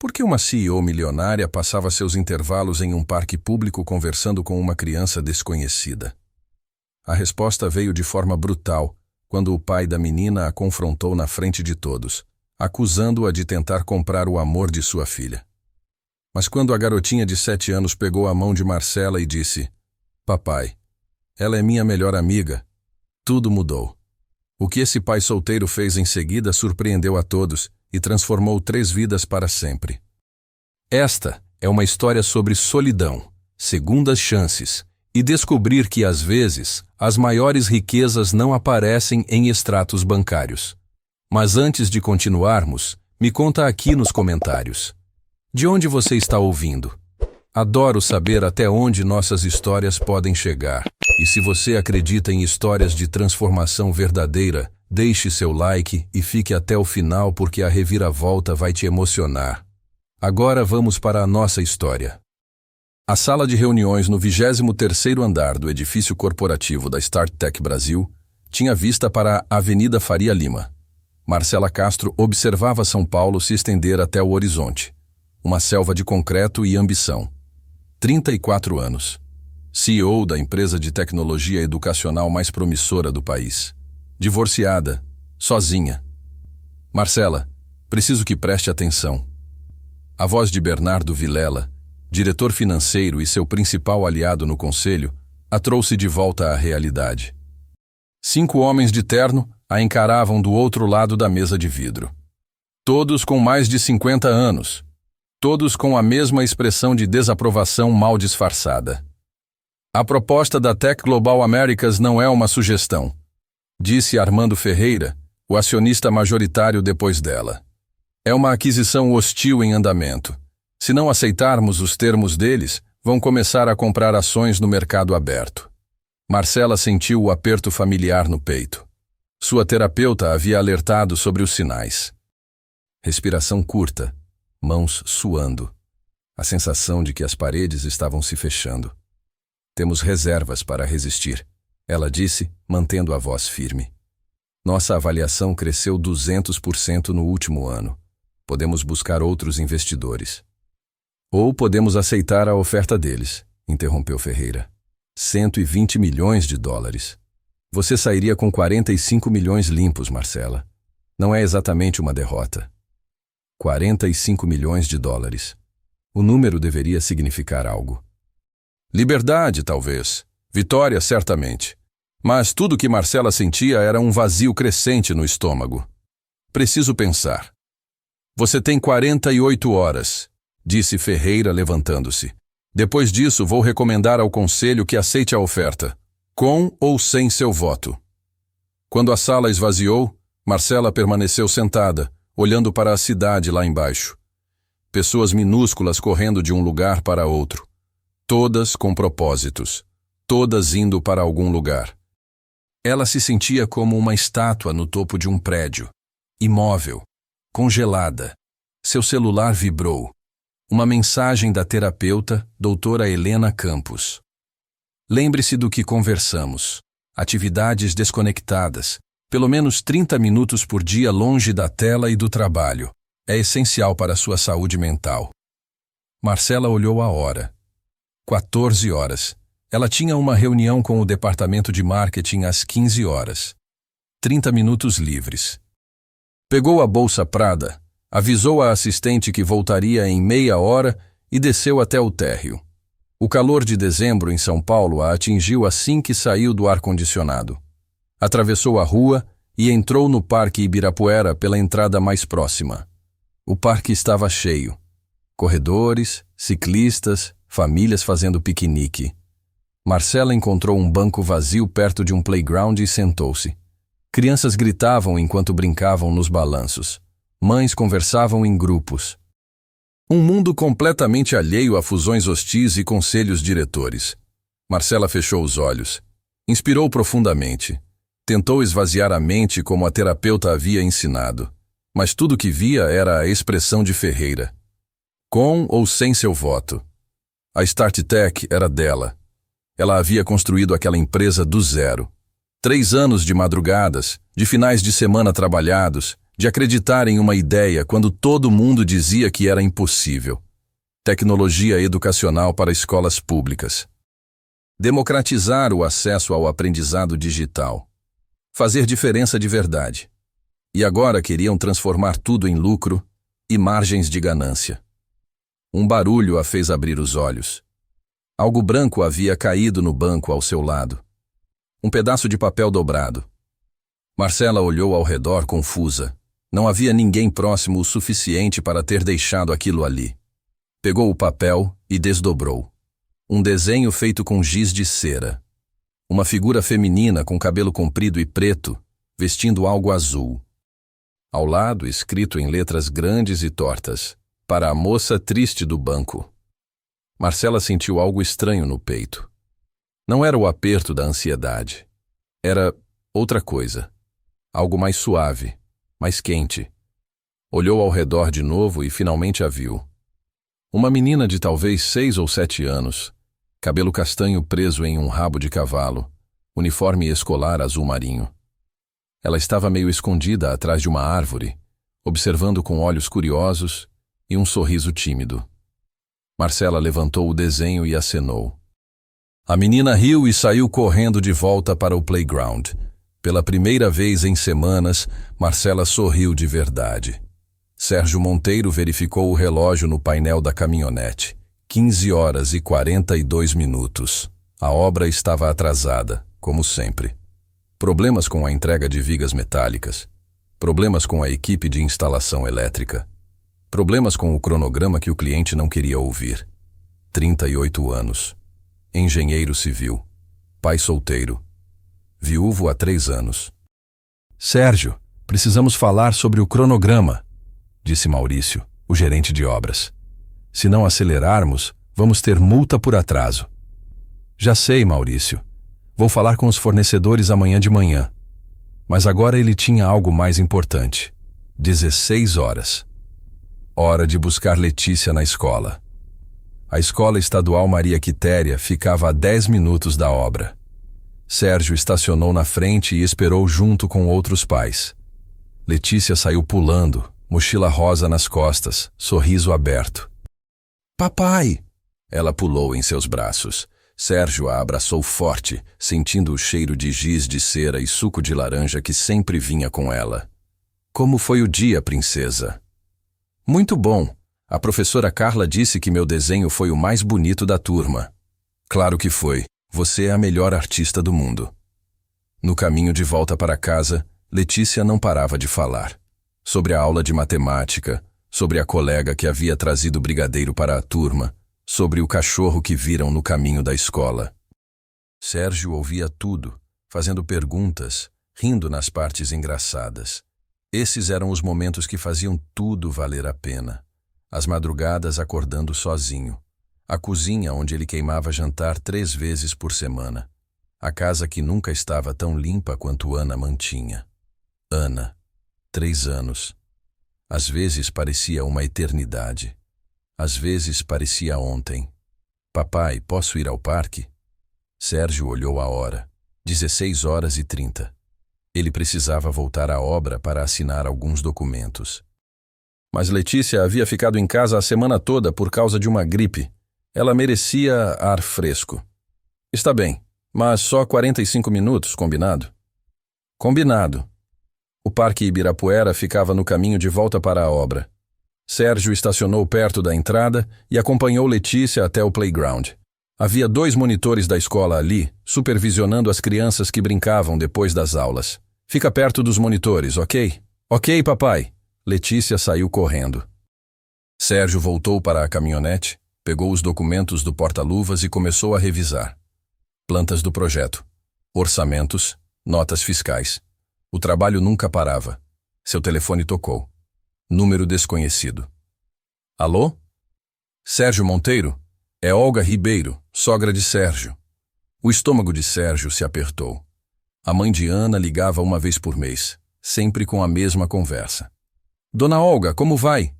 Por que uma CEO milionária passava seus intervalos em um parque público conversando com uma criança desconhecida? A resposta veio de forma brutal, quando o pai da menina a confrontou na frente de todos, acusando-a de tentar comprar o amor de sua filha. Mas quando a garotinha de 7 anos pegou a mão de Marcela e disse: "Papai, ela é minha melhor amiga", tudo mudou. O que esse pai solteiro fez em seguida surpreendeu a todos e transformou 3 vidas para sempre. Esta é uma história sobre solidão, segundas chances e descobrir que, às vezes, as maiores riquezas não aparecem em extratos bancários. Mas antes de continuarmos, me conta aqui nos comentários. De onde você está ouvindo? Adoro saber até onde nossas histórias podem chegar. E se você acredita em histórias de transformação verdadeira, deixe seu like e fique até o final porque a reviravolta vai te emocionar. Agora vamos para a nossa história. A sala de reuniões no 23º andar do edifício corporativo da StartTech Brasil tinha vista para a Avenida Faria Lima. Marcela Castro observava São Paulo se estender até o horizonte. Uma selva de concreto e ambição. 34 anos. CEO da empresa de tecnologia educacional mais promissora do país. Divorciada. Sozinha. Marcela, preciso que preste atenção. A voz de Bernardo Vilela, diretor financeiro e seu principal aliado no conselho, a trouxe de volta à realidade. 5 homens de terno a encaravam do outro lado da mesa de vidro. Todos com mais de 50 anos. Todos com a mesma expressão de desaprovação mal disfarçada. A proposta da Tech Global Americas não é uma sugestão, disse Armando Ferreira, o acionista majoritário depois dela. É uma aquisição hostil em andamento. Se não aceitarmos os termos deles, vão começar a comprar ações no mercado aberto. Marcela sentiu o aperto familiar no peito. Sua terapeuta havia alertado sobre os sinais. Respiração curta, mãos suando. A sensação de que as paredes estavam se fechando. Temos reservas para resistir, ela disse, mantendo a voz firme. Nossa avaliação cresceu 200% no último ano. Podemos buscar outros investidores. Ou podemos aceitar a oferta deles, interrompeu Ferreira. 120 milhões de dólares. Você sairia com 45 milhões limpos, Marcela. Não é exatamente uma derrota. 45 milhões de dólares. O número deveria significar algo. Liberdade, talvez. Vitória, certamente. Mas tudo que Marcela sentia era um vazio crescente no estômago. Preciso pensar. Você tem 48 horas, disse Ferreira levantando-se. Depois disso, vou recomendar ao conselho que aceite a oferta, com ou sem seu voto. Quando a sala esvaziou, Marcela permaneceu sentada, olhando para a cidade lá embaixo. Pessoas minúsculas correndo de um lugar para outro. Todas com propósitos. Todas indo para algum lugar. Ela se sentia como uma estátua no topo de um prédio. Imóvel. Congelada. Seu celular vibrou. Uma mensagem da terapeuta, doutora Helena Campos. Lembre-se do que conversamos. Atividades desconectadas. Pelo menos 30 minutos por dia longe da tela e do trabalho. É essencial para a sua saúde mental. Marcela olhou a hora. 14 horas. Ela tinha uma reunião com o departamento de marketing às 15 horas. 30 minutos livres. Pegou a bolsa Prada, avisou a assistente que voltaria em meia hora e desceu até o térreo. O calor de dezembro em São Paulo a atingiu assim que saiu do ar-condicionado. Atravessou a rua e entrou no Parque Ibirapuera pela entrada mais próxima. O parque estava cheio. Corredores, ciclistas, famílias fazendo piquenique. Marcela encontrou um banco vazio perto de um playground e sentou-se. Crianças gritavam enquanto brincavam nos balanços. Mães conversavam em grupos. Um mundo completamente alheio a fusões hostis e conselhos diretores. Marcela fechou os olhos. Inspirou profundamente. Tentou esvaziar a mente como a terapeuta havia ensinado. Mas tudo que via era a expressão de Ferreira. Com ou sem seu voto. A StartTech era dela. Ela havia construído aquela empresa do zero. 3 anos de madrugadas, de finais de semana trabalhados, de acreditar em uma ideia quando todo mundo dizia que era impossível. Tecnologia educacional para escolas públicas. Democratizar o acesso ao aprendizado digital. Fazer diferença de verdade. E agora queriam transformar tudo em lucro e margens de ganância. Um barulho a fez abrir os olhos. Algo branco havia caído no banco ao seu lado. Um pedaço de papel dobrado. Marcela olhou ao redor confusa. Não havia ninguém próximo o suficiente para ter deixado aquilo ali. Pegou o papel e desdobrou. Um desenho feito com giz de cera. Uma figura feminina com cabelo comprido e preto, vestindo algo azul. Ao lado, escrito em letras grandes e tortas, para a moça triste do banco. Marcela sentiu algo estranho no peito. Não era o aperto da ansiedade. Era outra coisa. Algo mais suave, mais quente. Olhou ao redor de novo e finalmente a viu. Uma menina de talvez 6 ou 7 anos, cabelo castanho preso em um rabo de cavalo, uniforme escolar azul marinho. Ela estava meio escondida atrás de uma árvore, observando com olhos curiosos e um sorriso tímido. Marcela levantou o desenho e acenou. A menina riu e saiu correndo de volta para o playground. Pela primeira vez em semanas, Marcela sorriu de verdade. Sérgio Monteiro verificou o relógio no painel da caminhonete. 15h42. A obra estava atrasada, como sempre. Problemas com a entrega de vigas metálicas. Problemas com a equipe de instalação elétrica. Problemas com o cronograma que o cliente não queria ouvir. 38 anos. Engenheiro civil. Pai solteiro. Viúvo há 3 anos. Sérgio, precisamos falar sobre o cronograma, disse Maurício, o gerente de obras. Se não acelerarmos, vamos ter multa por atraso. Já sei, Maurício. Vou falar com os fornecedores amanhã de manhã. Mas agora ele tinha algo mais importante. 16 horas. Hora de buscar Letícia na escola. A escola estadual Maria Quitéria ficava a 10 minutos da obra. Sérgio estacionou na frente e esperou junto com outros pais. Letícia saiu pulando, mochila rosa nas costas, sorriso aberto. Papai! Ela pulou em seus braços. Sérgio a abraçou forte, sentindo o cheiro de giz de cera e suco de laranja que sempre vinha com ela. Como foi o dia, princesa? Muito bom. A professora Carla disse que meu desenho foi o mais bonito da turma. Claro que foi. Você é a melhor artista do mundo. No caminho de volta para casa, Letícia não parava de falar. Sobre a aula de matemática, sobre a colega que havia trazido brigadeiro para a turma, sobre o cachorro que viram no caminho da escola. Sérgio ouvia tudo, fazendo perguntas, rindo nas partes engraçadas. Esses eram os momentos que faziam tudo valer a pena. As madrugadas acordando sozinho. A cozinha onde ele queimava jantar 3 vezes por semana. A casa que nunca estava tão limpa quanto Ana mantinha. Ana, 3 anos. Às vezes parecia uma eternidade. Às vezes parecia ontem. Papai, posso ir ao parque? Sérgio olhou a hora. 16h30. Ele precisava voltar à obra para assinar alguns documentos. Mas Letícia havia ficado em casa a semana toda por causa de uma gripe. Ela merecia ar fresco. Está bem, mas só 45 minutos, combinado? Combinado. O Parque Ibirapuera ficava no caminho de volta para a obra. Sérgio estacionou perto da entrada e acompanhou Letícia até o playground. Havia 2 monitores da escola ali, supervisionando as crianças que brincavam depois das aulas. Fica perto dos monitores, ok? Ok, papai. Letícia saiu correndo. Sérgio voltou para a caminhonete, pegou os documentos do porta-luvas e começou a revisar. Plantas do projeto, orçamentos, notas fiscais. O trabalho nunca parava. Seu telefone tocou. Número desconhecido. Alô? Sérgio Monteiro? É Olga Ribeiro, sogra de Sérgio. O estômago de Sérgio se apertou. A mãe de Ana ligava uma vez por mês, sempre com a mesma conversa. Dona Olga, como vai?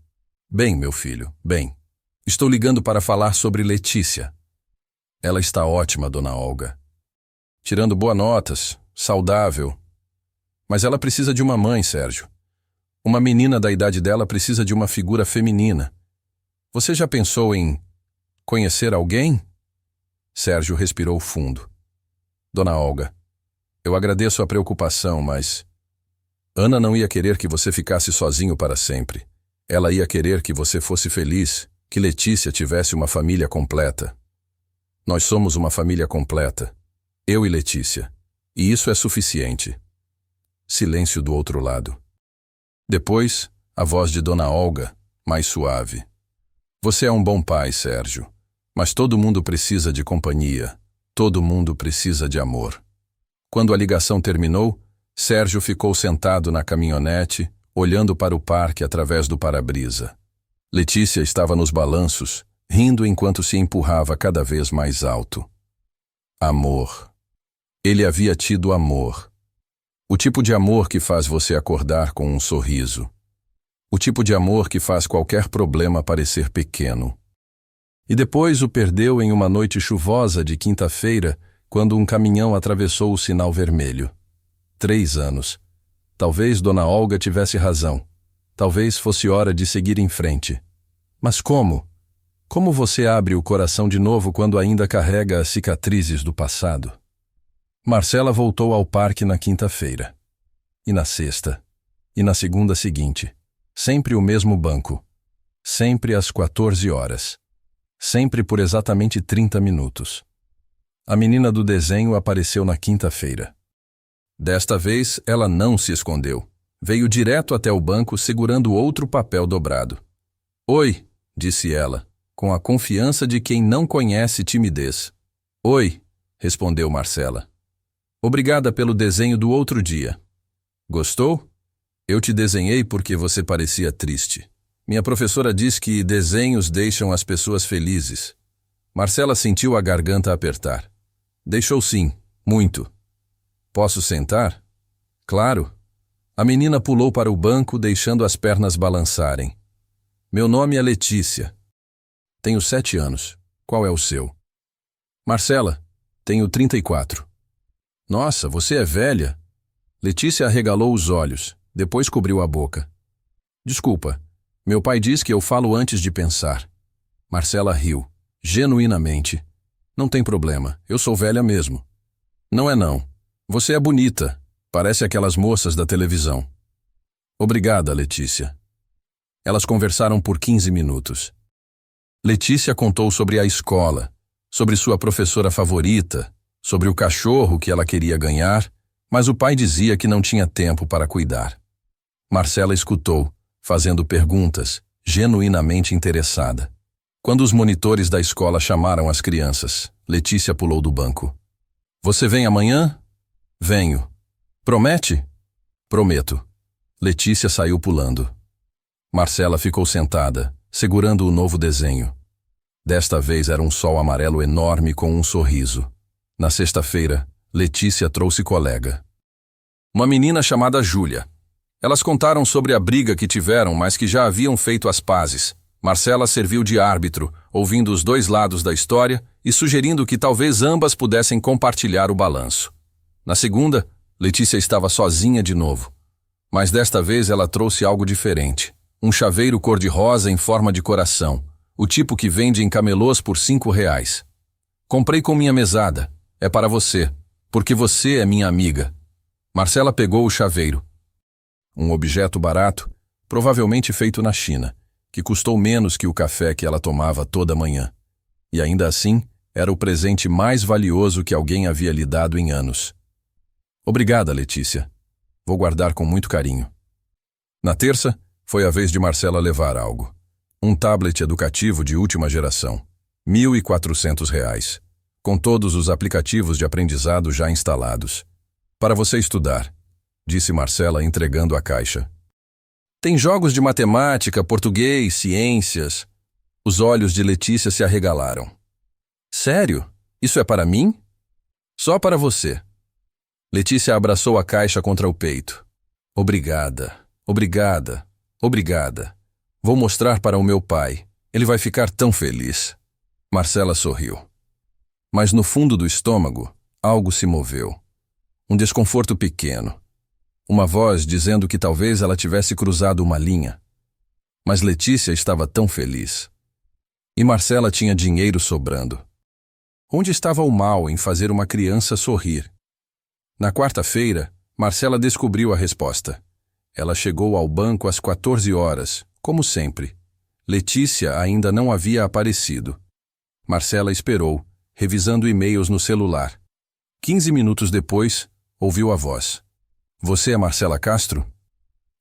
Bem, meu filho, bem. Estou ligando para falar sobre Letícia. Ela está ótima, Dona Olga. Tirando boas notas, saudável. Mas ela precisa de uma mãe, Sérgio. Uma menina da idade dela precisa de uma figura feminina. Você já pensou em conhecer alguém? Sérgio respirou fundo. Dona Olga, eu agradeço a preocupação, mas Ana não ia querer que você ficasse sozinho para sempre. Ela ia querer que você fosse feliz, que Letícia tivesse uma família completa. Nós somos uma família completa, eu e Letícia, e isso é suficiente. Silêncio do outro lado. Depois, a voz de Dona Olga, mais suave. Você é um bom pai, Sérgio, mas todo mundo precisa de companhia, todo mundo precisa de amor. Quando a ligação terminou, Sérgio ficou sentado na caminhonete, olhando para o parque através do para-brisa. Letícia estava nos balanços, rindo enquanto se empurrava cada vez mais alto. Amor. Ele havia tido amor. O tipo de amor que faz você acordar com um sorriso. O tipo de amor que faz qualquer problema parecer pequeno. E depois o perdeu em uma noite chuvosa de quinta-feira, quando um caminhão atravessou o sinal vermelho. 3 anos. Talvez Dona Olga tivesse razão. Talvez fosse hora de seguir em frente. Mas como? Como você abre o coração de novo quando ainda carrega as cicatrizes do passado? Marcela voltou ao parque na quinta-feira. E na sexta. E na segunda seguinte. Sempre o mesmo banco. Sempre às 14 horas. Sempre por exatamente 30 minutos. A menina do desenho apareceu na quinta-feira. Desta vez, ela não se escondeu. Veio direto até o banco segurando outro papel dobrado. Oi, disse ela, com a confiança de quem não conhece timidez. Oi, respondeu Marcela. Obrigada pelo desenho do outro dia. Gostou? Eu te desenhei porque você parecia triste. Minha professora diz que desenhos deixam as pessoas felizes. Marcela sentiu a garganta apertar. Deixou sim, muito. Posso sentar? Claro. A menina pulou para o banco, deixando as pernas balançarem. Meu nome é Letícia. Tenho 7 anos. Qual é o seu? Marcela, tenho 34. Nossa, você é velha. Letícia arregalou os olhos, depois cobriu a boca. Desculpa, meu pai diz que eu falo antes de pensar. Marcela riu, genuinamente. Não tem problema, eu sou velha mesmo. Não é não. Você é bonita. Parece aquelas moças da televisão. Obrigada, Letícia. Elas conversaram por 15 minutos. Letícia contou sobre a escola, sobre sua professora favorita, sobre o cachorro que ela queria ganhar, mas o pai dizia que não tinha tempo para cuidar. Marcela escutou, fazendo perguntas, genuinamente interessada. Quando os monitores da escola chamaram as crianças, Letícia pulou do banco. Você vem amanhã? Venho. Promete? Prometo. Letícia saiu pulando. Marcela ficou sentada, segurando o novo desenho. Desta vez era um sol amarelo enorme com um sorriso. Na sexta-feira, Letícia trouxe colega. Uma menina chamada Júlia. Elas contaram sobre a briga que tiveram, mas que já haviam feito as pazes. Marcela serviu de árbitro, ouvindo os dois lados da história e sugerindo que talvez ambas pudessem compartilhar o balanço. Na segunda, Letícia estava sozinha de novo. Mas desta vez ela trouxe algo diferente. Um chaveiro cor-de-rosa em forma de coração, o tipo que vende em camelôs por R$5. Comprei com minha mesada. É para você, porque você é minha amiga. Marcela pegou o chaveiro. Um objeto barato, provavelmente feito na China, que custou menos que o café que ela tomava toda manhã. E ainda assim, era o presente mais valioso que alguém havia lhe dado em anos. Obrigada, Letícia. Vou guardar com muito carinho. Na terça, foi a vez de Marcela levar algo. Um tablet educativo de última geração. R$1.400. Com todos os aplicativos de aprendizado já instalados. Para você estudar, disse Marcela entregando a caixa. Tem jogos de matemática, português, ciências. Os olhos de Letícia se arregalaram. Sério? Isso é para mim? Só para você. Letícia abraçou a caixa contra o peito. Obrigada, obrigada, obrigada. Vou mostrar para o meu pai. Ele vai ficar tão feliz. Marcela sorriu. Mas no fundo do estômago, algo se moveu. Um desconforto pequeno. Uma voz dizendo que talvez ela tivesse cruzado uma linha. Mas Letícia estava tão feliz. E Marcela tinha dinheiro sobrando. Onde estava o mal em fazer uma criança sorrir? Na quarta-feira, Marcela descobriu a resposta. Ela chegou ao banco às 14 horas, como sempre. Letícia ainda não havia aparecido. Marcela esperou, revisando e-mails no celular. 15 minutos depois, ouviu a voz. Você é Marcela Castro?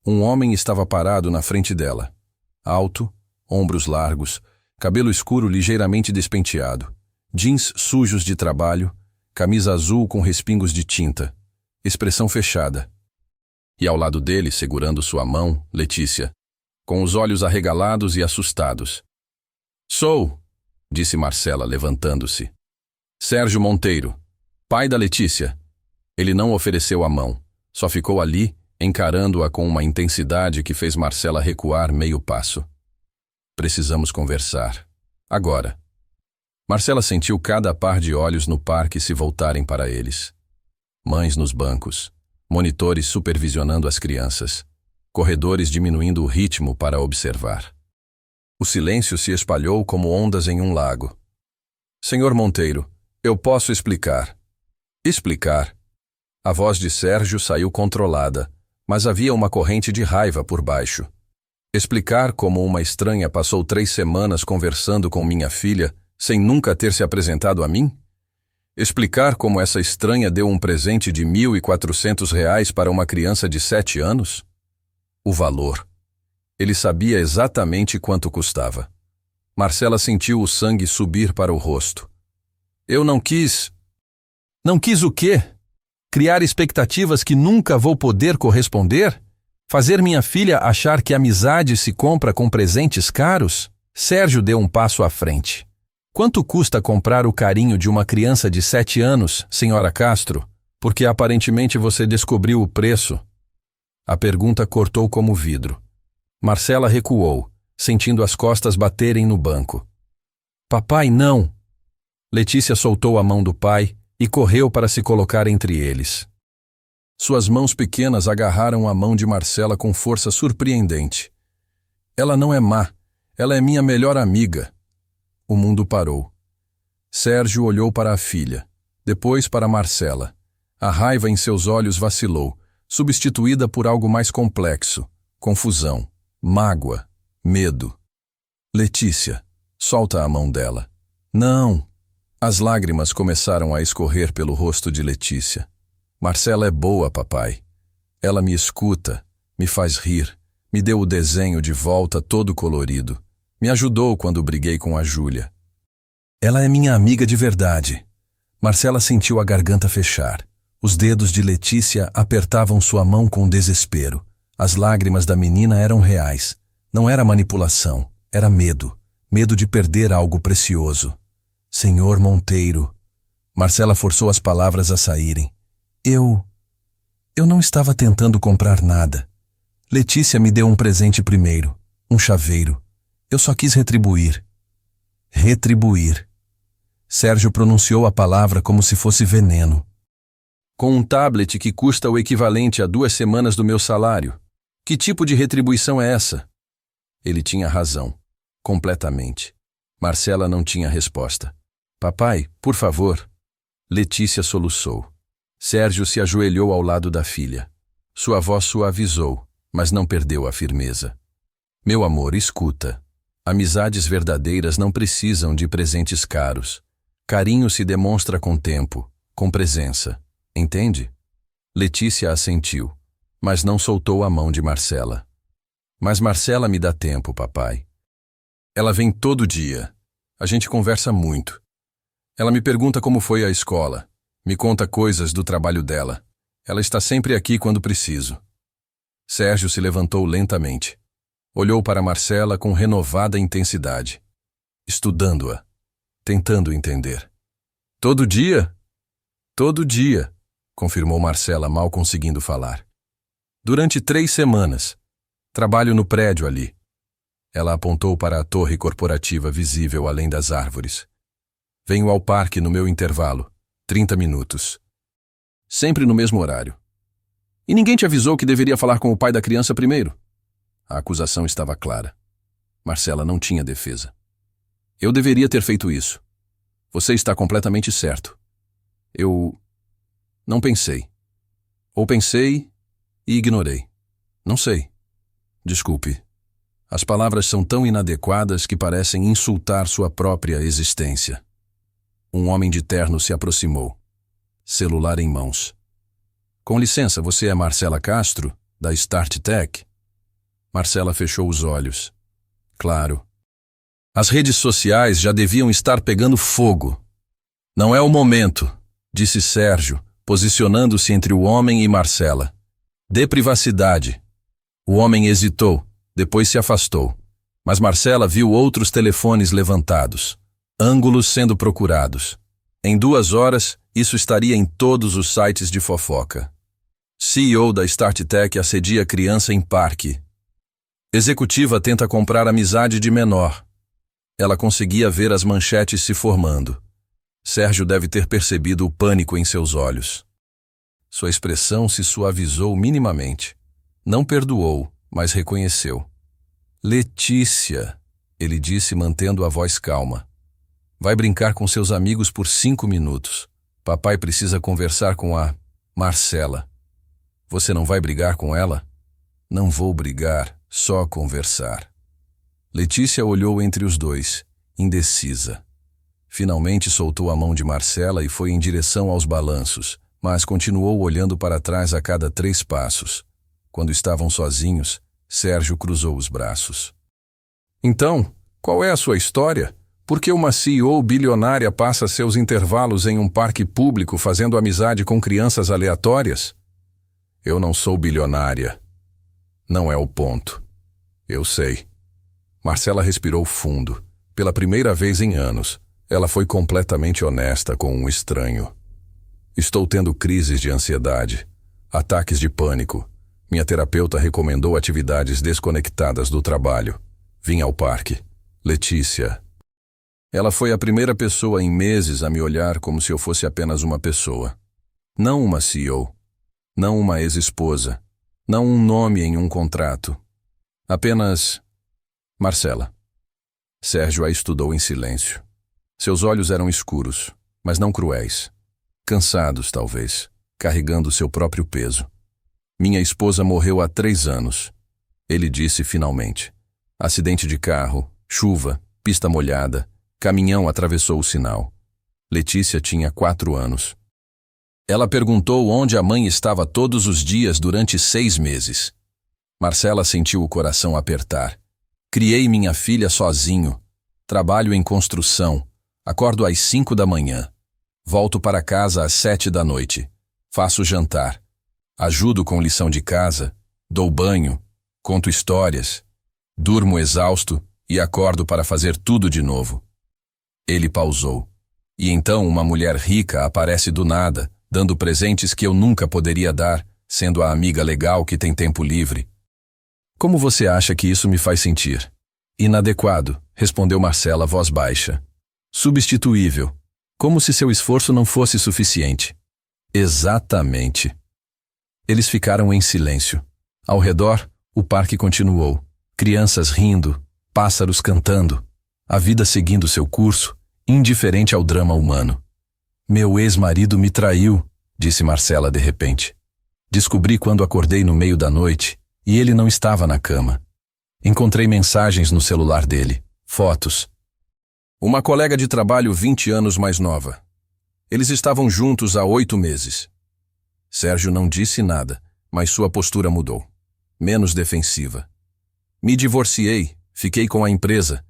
Um homem estava parado na frente dela. Alto, ombros largos, cabelo escuro ligeiramente despenteado, jeans sujos de trabalho, camisa azul com respingos de tinta, expressão fechada. E ao lado dele, segurando sua mão, Letícia, com os olhos arregalados e assustados. Sou, disse Marcela, levantando-se. Sérgio Monteiro, pai da Letícia. Ele não ofereceu a mão, só ficou ali, encarando-a com uma intensidade que fez Marcela recuar meio passo. Precisamos conversar. Agora. Marcela sentiu cada par de olhos no parque se voltarem para eles. Mães nos bancos, monitores supervisionando as crianças, corredores diminuindo o ritmo para observar. O silêncio se espalhou como ondas em um lago. Senhor Monteiro, eu posso explicar. Explicar? A voz de Sérgio saiu controlada, mas havia uma corrente de raiva por baixo. Explicar como uma estranha passou 3 semanas conversando com minha filha sem nunca ter se apresentado a mim? Explicar como essa estranha deu um presente de R$ 1.400 para uma criança de 7 anos? O valor. Ele sabia exatamente quanto custava. Marcela sentiu o sangue subir para o rosto. Eu não quis... Não quis o quê? Criar expectativas que nunca vou poder corresponder? Fazer minha filha achar que amizade se compra com presentes caros? Sérgio deu um passo à frente. Quanto custa comprar o carinho de uma criança de 7 anos, senhora Castro? Porque aparentemente você descobriu o preço. A pergunta cortou como vidro. Marcela recuou, sentindo as costas baterem no banco. Papai, não! Letícia soltou a mão do pai e correu para se colocar entre eles. Suas mãos pequenas agarraram a mão de Marcela com força surpreendente. Ela não é má, ela é minha melhor amiga. O mundo parou. Sérgio olhou para a filha, depois para Marcela. A raiva em seus olhos vacilou, substituída por algo mais complexo, confusão, mágoa, medo. Letícia, solta a mão dela. Não! As lágrimas começaram a escorrer pelo rosto de Letícia. Marcela é boa, papai. Ela me escuta, me faz rir, me deu o desenho de volta todo colorido. Me ajudou quando briguei com a Júlia. Ela é minha amiga de verdade. Marcela sentiu a garganta fechar. Os dedos de Letícia apertavam sua mão com desespero. As lágrimas da menina eram reais. Não era manipulação, era medo. Medo de perder algo precioso. Senhor Monteiro. Marcela forçou as palavras a saírem. Eu não estava tentando comprar nada. Letícia me deu um presente primeiro, um chaveiro. Eu só quis retribuir. Retribuir. Sérgio pronunciou a palavra como se fosse veneno. Com um tablet que custa o equivalente a 2 semanas do meu salário. Que tipo de retribuição é essa? Ele tinha razão. Completamente. Marcela não tinha resposta. Papai, por favor. Letícia soluçou. Sérgio se ajoelhou ao lado da filha. Sua voz suavizou, mas não perdeu a firmeza. Meu amor, escuta. Amizades verdadeiras não precisam de presentes caros. Carinho se demonstra com tempo, com presença. Entende? Letícia assentiu, mas não soltou a mão de Marcela. Mas Marcela me dá tempo, papai. Ela vem todo dia. A gente conversa muito. Ela me pergunta como foi a escola. Me conta coisas do trabalho dela. Ela está sempre aqui quando preciso. Sérgio se levantou lentamente. Olhou para Marcela com renovada intensidade. Estudando-a. Tentando entender. Todo dia? Todo dia, confirmou Marcela, mal conseguindo falar. Durante 3 semanas. Trabalho no prédio ali. Ela apontou para a torre corporativa visível além das árvores. Venho ao parque no meu intervalo. 30 minutos. Sempre no mesmo horário. E ninguém te avisou que deveria falar com o pai da criança primeiro? A acusação estava clara. Marcela não tinha defesa. Eu deveria ter feito isso. Você está completamente certo. Eu não pensei. Ou pensei e ignorei. Não sei. Desculpe. As palavras são tão inadequadas que parecem insultar sua própria existência. Um homem de terno se aproximou, celular em mãos. Com licença, você é Marcela Castro, da Start Tech? Marcela fechou os olhos. Claro. As redes sociais já deviam estar pegando fogo. Não é o momento, disse Sérgio, posicionando-se entre o homem e Marcela. Dê privacidade. O homem hesitou, depois se afastou. Mas Marcela viu outros telefones levantados, ângulos sendo procurados. Em 2 horas, isso estaria em todos os sites de fofoca. CEO da Start Tech assedia criança em parque. Executiva tenta comprar amizade de menor. Ela conseguia ver as manchetes se formando. Sérgio deve ter percebido o pânico em seus olhos. Sua expressão se suavizou minimamente. Não perdoou, mas reconheceu. Letícia, ele disse mantendo a voz calma. Vai brincar com seus amigos por 5 minutos. Papai precisa conversar com a Marcela. Você não vai brigar com ela? Não vou brigar, só conversar. Letícia olhou entre os dois, indecisa. Finalmente soltou a mão de Marcela e foi em direção aos balanços, mas continuou olhando para trás a cada 3 passos. Quando estavam sozinhos, Sérgio cruzou os braços. Então, qual é a sua história? Por que uma CEO bilionária passa seus intervalos em um parque público fazendo amizade com crianças aleatórias? Eu não sou bilionária. Não é o ponto. Eu sei. Marcela respirou fundo. Pela primeira vez em anos, ela foi completamente honesta com um estranho. Estou tendo crises de ansiedade, ataques de pânico. Minha terapeuta recomendou atividades desconectadas do trabalho. Vim ao parque. Letícia. Ela foi a primeira pessoa em meses a me olhar como se eu fosse apenas uma pessoa. Não uma CEO. Não uma ex-esposa. Não um nome em um contrato. Apenas Marcela. Sérgio a estudou em silêncio. Seus olhos eram escuros, mas não cruéis. Cansados, talvez, carregando seu próprio peso. Minha esposa morreu há 3 anos. Ele disse finalmente. Acidente de carro, chuva, pista molhada, caminhão atravessou o sinal. Letícia tinha 4 anos. Ela perguntou onde a mãe estava todos os dias durante 6 meses. Marcela sentiu o coração apertar. Criei minha filha sozinho. Trabalho em construção. Acordo às 5 da manhã. Volto para casa às 7 da noite. Faço jantar. Ajudo com lição de casa. Dou banho. Conto histórias. Durmo exausto e acordo para fazer tudo de novo. Ele pausou. E então uma mulher rica aparece do nada, dando presentes que eu nunca poderia dar, sendo a amiga legal que tem tempo livre. Como você acha que isso me faz sentir? Inadequado, respondeu Marcela, voz baixa. Substituível. Como se seu esforço não fosse suficiente. Exatamente. Eles ficaram em silêncio. Ao redor, o parque continuou. Crianças rindo, pássaros cantando, a vida seguindo seu curso, indiferente ao drama humano. Meu ex-marido me traiu, disse Marcela de repente. Descobri quando acordei no meio da noite e ele não estava na cama. Encontrei mensagens no celular dele, fotos. Uma colega de trabalho 20 anos mais nova. Eles estavam juntos há 8 meses. Sérgio não disse nada, mas sua postura mudou. Menos defensiva. Me divorciei, fiquei com a empresa.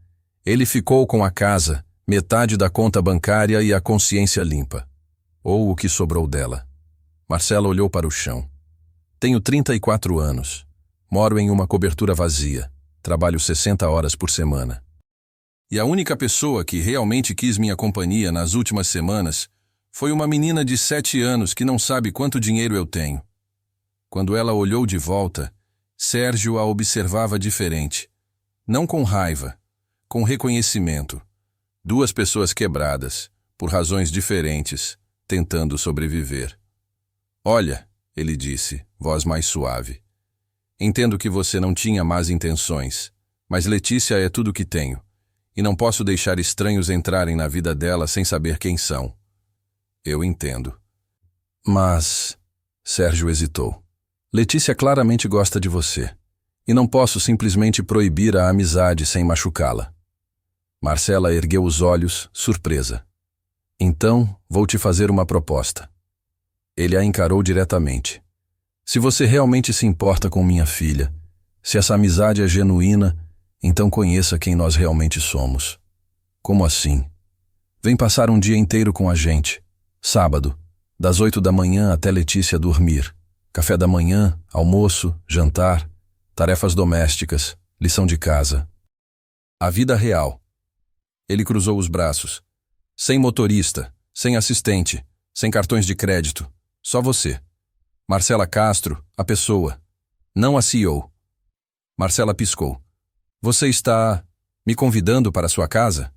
Ele ficou com a casa, metade da conta bancária e a consciência limpa. Ou o que sobrou dela. Marcela olhou para o chão. Tenho 34 anos. Moro em uma cobertura vazia. Trabalho 60 horas por semana. E a única pessoa que realmente quis minha companhia nas últimas semanas foi uma menina de 7 anos que não sabe quanto dinheiro eu tenho. Quando ela olhou de volta, Sérgio a observava diferente. Não com raiva, com reconhecimento. 2 pessoas quebradas, por razões diferentes, tentando sobreviver. Olha, ele disse, voz mais suave. Entendo que você não tinha más intenções, mas Letícia é tudo que tenho, e não posso deixar estranhos entrarem na vida dela sem saber quem são. Eu entendo. Mas... Sérgio hesitou. Letícia claramente gosta de você, e não posso simplesmente proibir a amizade sem machucá-la. Marcela ergueu os olhos, surpresa. Então, vou te fazer uma proposta. Ele a encarou diretamente. Se você realmente se importa com minha filha, se essa amizade é genuína, então conheça quem nós realmente somos. Como assim? Vem passar um dia inteiro com a gente. Sábado, das 8 da manhã até Letícia dormir. Café da manhã, almoço, jantar, tarefas domésticas, lição de casa. A vida real. Ele cruzou os braços. Sem motorista, sem assistente, sem cartões de crédito. Só você. Marcela Castro, a pessoa. Não a CEO. Marcela piscou. Você está me convidando para sua casa?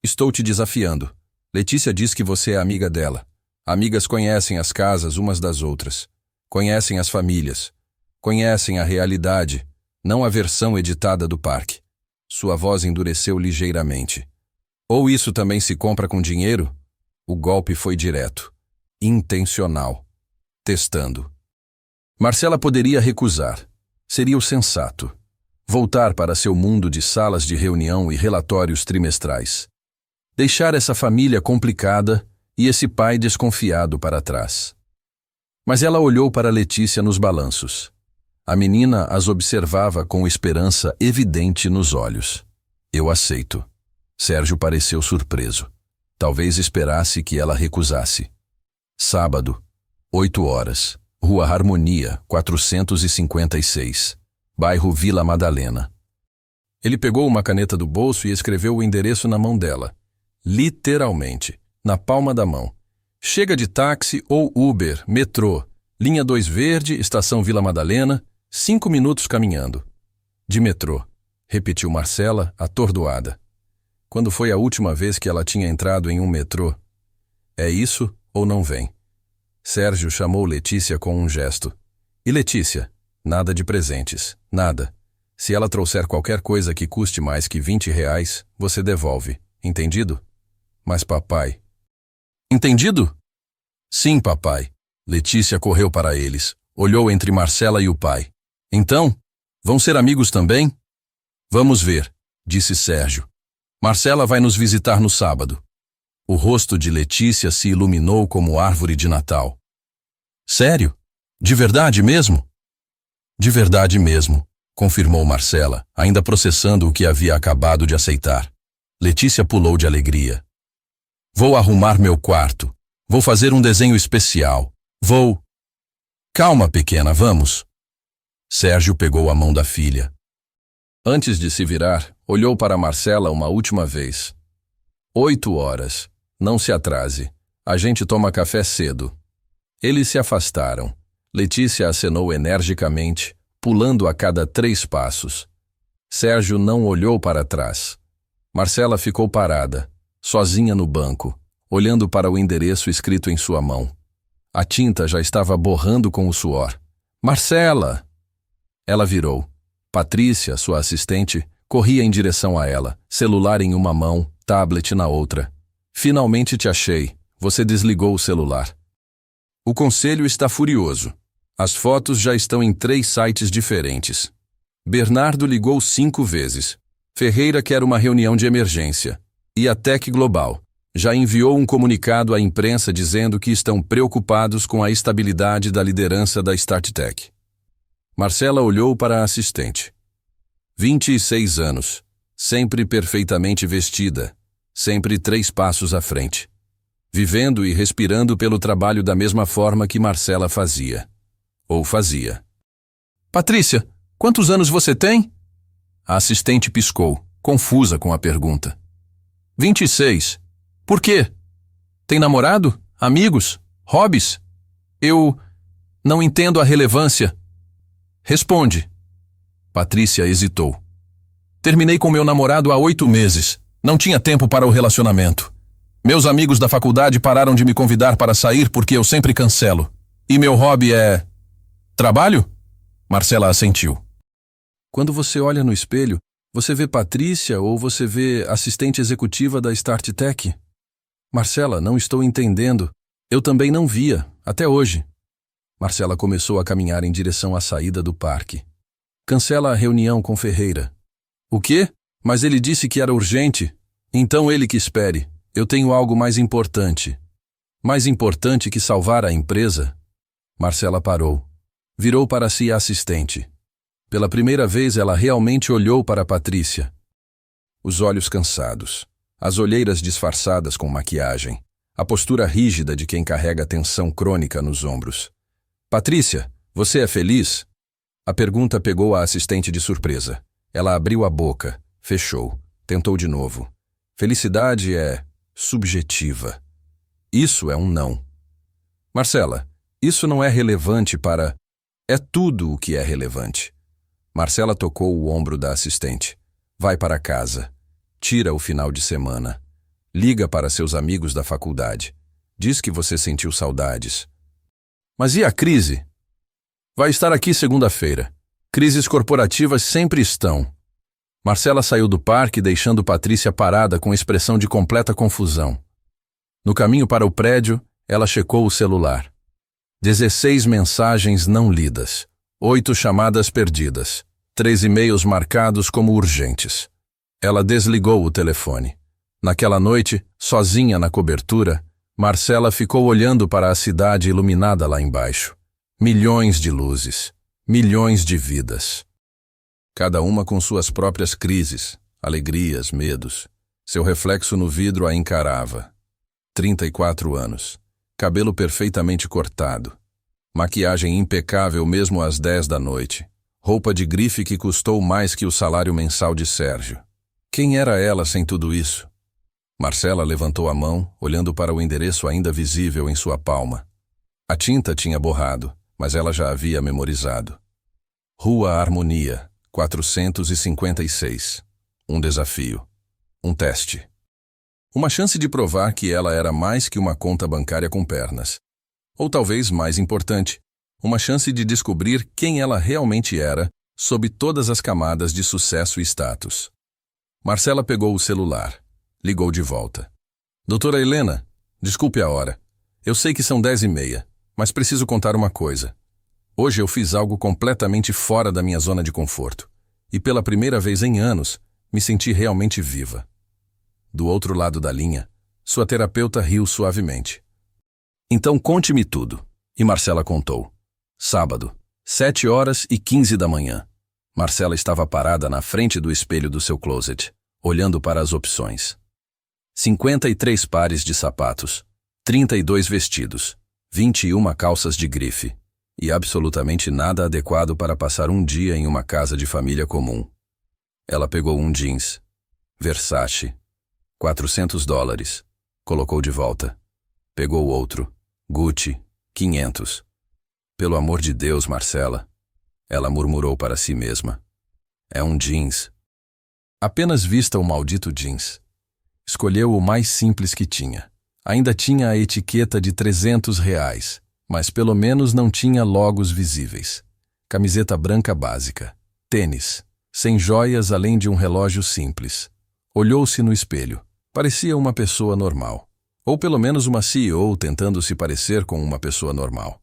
Estou te desafiando. Letícia diz que você é amiga dela. Amigas conhecem as casas umas das outras. Conhecem as famílias. Conhecem a realidade, não a versão editada do parque. Sua voz endureceu ligeiramente. Ou isso também se compra com dinheiro? O golpe foi direto. Intencional. Testando. Marcela poderia recusar. Seria o sensato. Voltar para seu mundo de salas de reunião e relatórios trimestrais. Deixar essa família complicada e esse pai desconfiado para trás. Mas ela olhou para Letícia nos balanços. A menina as observava com esperança evidente nos olhos. Eu aceito. Sérgio pareceu surpreso. Talvez esperasse que ela recusasse. Sábado, 8 horas. Rua Harmonia, 456. Bairro Vila Madalena. Ele pegou uma caneta do bolso e escreveu o endereço na mão dela. Literalmente, na palma da mão. Chega de táxi ou Uber, metrô, linha 2 verde, estação Vila Madalena, 5 minutos caminhando. De metrô, repetiu Marcela, atordoada. Quando foi a última vez que ela tinha entrado em um metrô? É isso ou não vem? Sérgio chamou Letícia com um gesto. E Letícia? Nada de presentes, nada. Se ela trouxer qualquer coisa que custe mais que R$20, você devolve, entendido? Mas papai... Entendido? Sim, papai. Letícia correu para eles, olhou entre Marcela e o pai. Então, vão ser amigos também? Vamos ver, disse Sérgio. Marcela vai nos visitar no sábado. O rosto de Letícia se iluminou como árvore de Natal. Sério? De verdade mesmo? De verdade mesmo, confirmou Marcela, ainda processando o que havia acabado de aceitar. Letícia pulou de alegria. Vou arrumar meu quarto. Vou fazer um desenho especial. Vou... Calma, pequena, vamos. Sérgio pegou a mão da filha. Antes de se virar, olhou para Marcela uma última vez. 8 horas. Não se atrase. A gente toma café cedo. Eles se afastaram. Letícia acenou energicamente, pulando a cada 3 passos. Sérgio não olhou para trás. Marcela ficou parada, sozinha no banco, olhando para o endereço escrito em sua mão. A tinta já estava borrando com o suor. Marcela! Ela virou. Patrícia, sua assistente, corria em direção a ela, celular em uma mão, tablet na outra. Finalmente te achei. Você desligou o celular. O conselho está furioso. As fotos já estão em 3 sites diferentes. Bernardo ligou 5 vezes. Ferreira quer uma reunião de emergência. E a Tec Global já enviou um comunicado à imprensa dizendo que estão preocupados com a estabilidade da liderança da StartTech. Marcela olhou para a assistente. 26 anos, sempre perfeitamente vestida, sempre 3 passos à frente. Vivendo e respirando pelo trabalho da mesma forma que Marcela fazia. Ou fazia. Patrícia, quantos anos você tem? A assistente piscou, confusa com a pergunta. 26. Por quê? Tem namorado? Amigos? Hobbies? Eu não entendo a relevância. Responde. Patrícia hesitou. Terminei com meu namorado há 8 meses. Não tinha tempo para o relacionamento. Meus amigos da faculdade pararam de me convidar para sair porque eu sempre cancelo. E meu hobby é... trabalho? Marcela assentiu. Quando você olha no espelho, você vê Patrícia ou você vê assistente executiva da Start Tech? Marcela, não estou entendendo. Eu também não via, até hoje. Marcela começou a caminhar em direção à saída do parque. Cancela a reunião com Ferreira. O quê? Mas ele disse que era urgente. Então ele que espere. Eu tenho algo mais importante. Mais importante que salvar a empresa? Marcela parou. Virou para si a assistente. Pela primeira vez ela realmente olhou para Patrícia. Os olhos cansados, as olheiras disfarçadas com maquiagem, a postura rígida de quem carrega tensão crônica nos ombros. Patrícia, você é feliz? A pergunta pegou a assistente de surpresa. Ela abriu a boca, fechou, tentou de novo. Felicidade é subjetiva. Isso é um não. Marcela, isso não é relevante para... É tudo o que é relevante. Marcela tocou o ombro da assistente. Vai para casa. Tira o final de semana. Liga para seus amigos da faculdade. Diz que você sentiu saudades. Mas e a crise? Vai estar aqui segunda-feira. Crises corporativas sempre estão. Marcela saiu do parque, deixando Patrícia parada com expressão de completa confusão. No caminho para o prédio, ela checou o celular. 16 mensagens não lidas. 8 chamadas perdidas. 3 e-mails marcados como urgentes. Ela desligou o telefone. Naquela noite, sozinha na cobertura, Marcela ficou olhando para a cidade iluminada lá embaixo. Milhões de luzes. Milhões de vidas. Cada uma com suas próprias crises, alegrias, medos. Seu reflexo no vidro a encarava. 34 anos. Cabelo perfeitamente cortado. Maquiagem impecável mesmo às 10 da noite. Roupa de grife que custou mais que o salário mensal de Sérgio. Quem era ela sem tudo isso? Marcela levantou a mão, olhando para o endereço ainda visível em sua palma. A tinta tinha borrado, mas ela já havia memorizado. Rua Harmonia, 456. Um desafio. Um teste. Uma chance de provar que ela era mais que uma conta bancária com pernas. Ou talvez mais importante, uma chance de descobrir quem ela realmente era, sob todas as camadas de sucesso e status. Marcela pegou o celular. Ligou de volta. Doutora Helena, desculpe a hora. Eu sei que são 10h30, mas preciso contar uma coisa. Hoje eu fiz algo completamente fora da minha zona de conforto. E pela primeira vez em anos, me senti realmente viva. Do outro lado da linha, sua terapeuta riu suavemente. Então conte-me tudo. E Marcela contou. Sábado, 7h15 da manhã. Marcela estava parada na frente do espelho do seu closet, olhando para as opções. 53 pares de sapatos, 32 vestidos, 21 calças de grife, e absolutamente nada adequado para passar um dia em uma casa de família comum. Ela pegou um jeans, Versace, $400, colocou de volta. Pegou outro, Gucci, 500. Pelo amor de Deus, Marcela, ela murmurou para si mesma. É um jeans. Apenas vista o maldito jeans. Escolheu o mais simples que tinha. Ainda tinha a etiqueta de R$300, mas pelo menos não tinha logos visíveis. Camiseta branca básica. Tênis. Sem joias além de um relógio simples. Olhou-se no espelho. Parecia uma pessoa normal. Ou pelo menos uma CEO tentando se parecer com uma pessoa normal.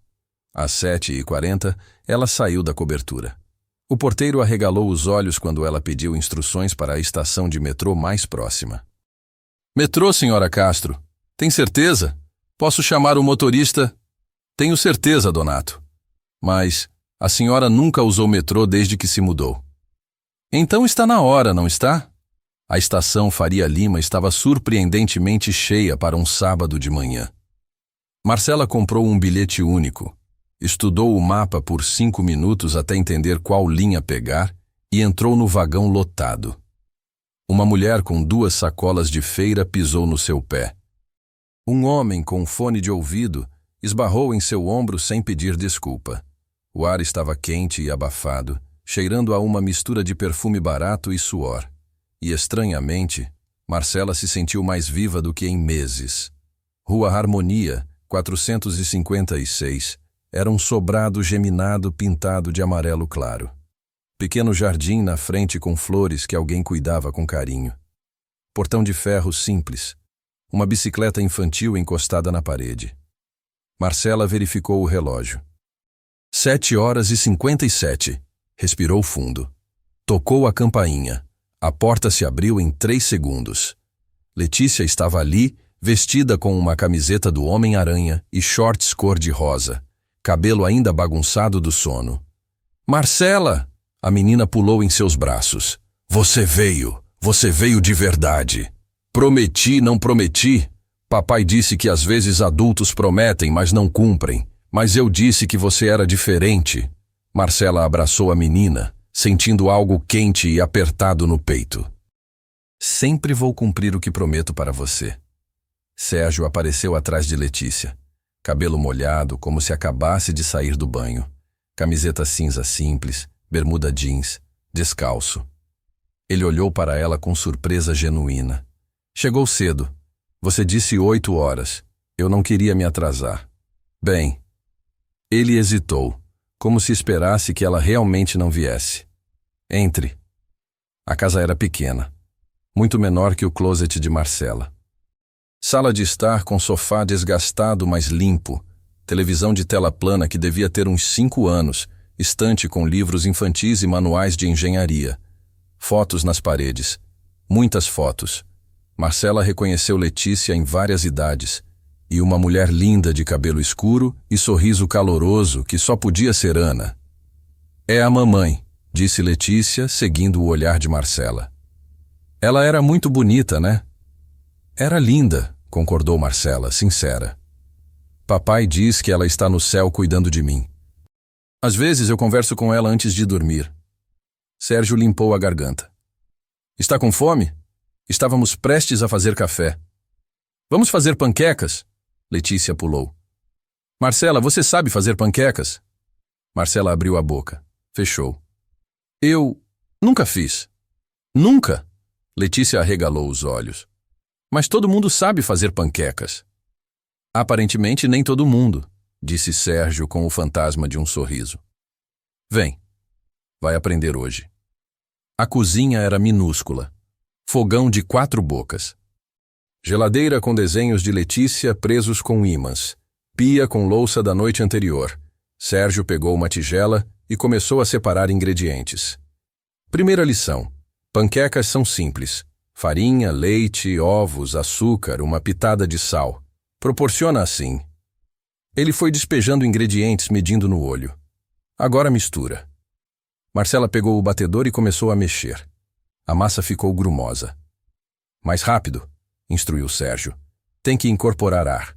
Às 7h40, ela saiu da cobertura. O porteiro arregalou os olhos quando ela pediu instruções para a estação de metrô mais próxima. Metrô, senhora Castro. Tem certeza? Posso chamar o motorista? Tenho certeza, Donato. Mas a senhora nunca usou metrô desde que se mudou. Então está na hora, não está? A estação Faria Lima estava surpreendentemente cheia para um sábado de manhã. Marcela comprou um bilhete único, estudou o mapa por 5 minutos até entender qual linha pegar e entrou no vagão lotado. Uma mulher com 2 sacolas de feira pisou no seu pé. Um homem com um fone de ouvido esbarrou em seu ombro sem pedir desculpa. O ar estava quente e abafado, cheirando a uma mistura de perfume barato e suor. E, estranhamente, Marcela se sentiu mais viva do que em meses. Rua Harmonia, 456, Era um sobrado geminado pintado de amarelo claro. Pequeno jardim na frente com flores que alguém cuidava com carinho. Portão de ferro simples. Uma bicicleta infantil encostada na parede. Marcela verificou o relógio. 7h57. Respirou fundo. Tocou a campainha. A porta se abriu em 3 segundos. Letícia estava ali, vestida com uma camiseta do Homem-Aranha e shorts cor-de-rosa, cabelo ainda bagunçado do sono. Marcela! A menina pulou em seus braços. Você veio de verdade. Prometi, não prometi. Papai disse que às vezes adultos prometem, mas não cumprem. Mas eu disse que você era diferente. Marcela abraçou a menina, sentindo algo quente e apertado no peito. Sempre vou cumprir o que prometo para você. Sérgio apareceu atrás de Letícia. Cabelo molhado, como se acabasse de sair do banho. Camiseta cinza simples, bermuda jeans, descalço. Ele olhou para ela com surpresa genuína. Chegou cedo. Você disse 8 horas. Eu não queria me atrasar. Bem. Ele hesitou, como se esperasse que ela realmente não viesse. Entre. A casa era pequena. Muito menor que o closet de Marcela. Sala de estar com sofá desgastado, mas limpo. Televisão de tela plana que devia ter uns 5 anos. Estante com livros infantis e manuais de engenharia. Fotos nas paredes. Muitas fotos. Marcela reconheceu Letícia em várias idades. E uma mulher linda de cabelo escuro e sorriso caloroso que só podia ser Ana. É a mamãe, disse Letícia, seguindo o olhar de Marcela. Ela era muito bonita, né? Era linda, concordou Marcela, sincera. Papai diz que ela está no céu cuidando de mim. Às vezes eu converso com ela antes de dormir. Sérgio limpou a garganta. Está com fome? Estávamos prestes a fazer café. Vamos fazer panquecas? Letícia pulou. Marcela, você sabe fazer panquecas? Marcela abriu a boca. Fechou. Eu nunca fiz. Nunca? Letícia arregalou os olhos. Mas todo mundo sabe fazer panquecas. Aparentemente nem todo mundo, disse Sérgio com o fantasma de um sorriso. Vem. Vai aprender hoje. A cozinha era minúscula. Fogão de 4 bocas. Geladeira com desenhos de Letícia presos com ímãs. Pia com louça da noite anterior. Sérgio pegou uma tigela e começou a separar ingredientes. Primeira lição. Panquecas são simples. Farinha, leite, ovos, açúcar, uma pitada de sal. Proporciona assim. Ele foi despejando ingredientes medindo no olho. Agora mistura. Marcela pegou o batedor e começou a mexer. A massa ficou grumosa. Mais rápido, instruiu Sérgio. Tem que incorporar ar.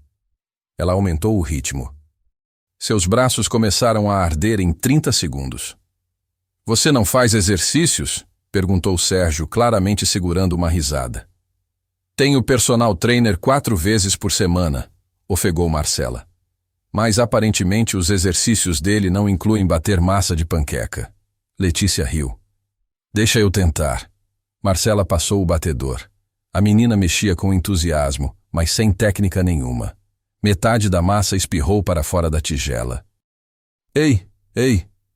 Ela aumentou o ritmo. Seus braços começaram a arder em 30 segundos. Você não faz exercícios? Perguntou Sérgio, claramente segurando uma risada. Tenho personal trainer 4 vezes por semana, ofegou Marcela. Mas aparentemente os exercícios dele não incluem bater massa de panqueca. Letícia riu. Deixa eu tentar. Marcela passou o batedor. A menina mexia com entusiasmo, mas sem técnica nenhuma. Metade da massa espirrou para fora da tigela. Ei,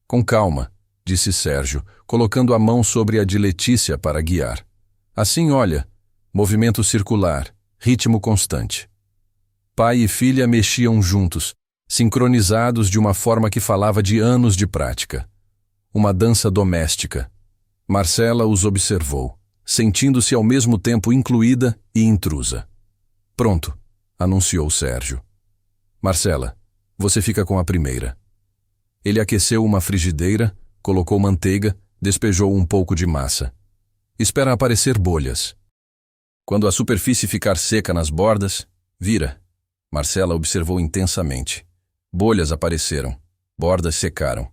com calma, disse Sérgio, colocando a mão sobre a de Letícia para guiar. Assim, olha, movimento circular, ritmo constante. Pai e filha mexiam juntos, sincronizados de uma forma que falava de anos de prática. Uma dança doméstica. Marcela os observou, sentindo-se ao mesmo tempo incluída e intrusa. Pronto, anunciou Sérgio. Marcela, você fica com a primeira. Ele aqueceu uma frigideira, colocou manteiga, despejou um pouco de massa. Espera aparecer bolhas. Quando a superfície ficar seca nas bordas, vira. Marcela observou intensamente. Bolhas apareceram, bordas secaram.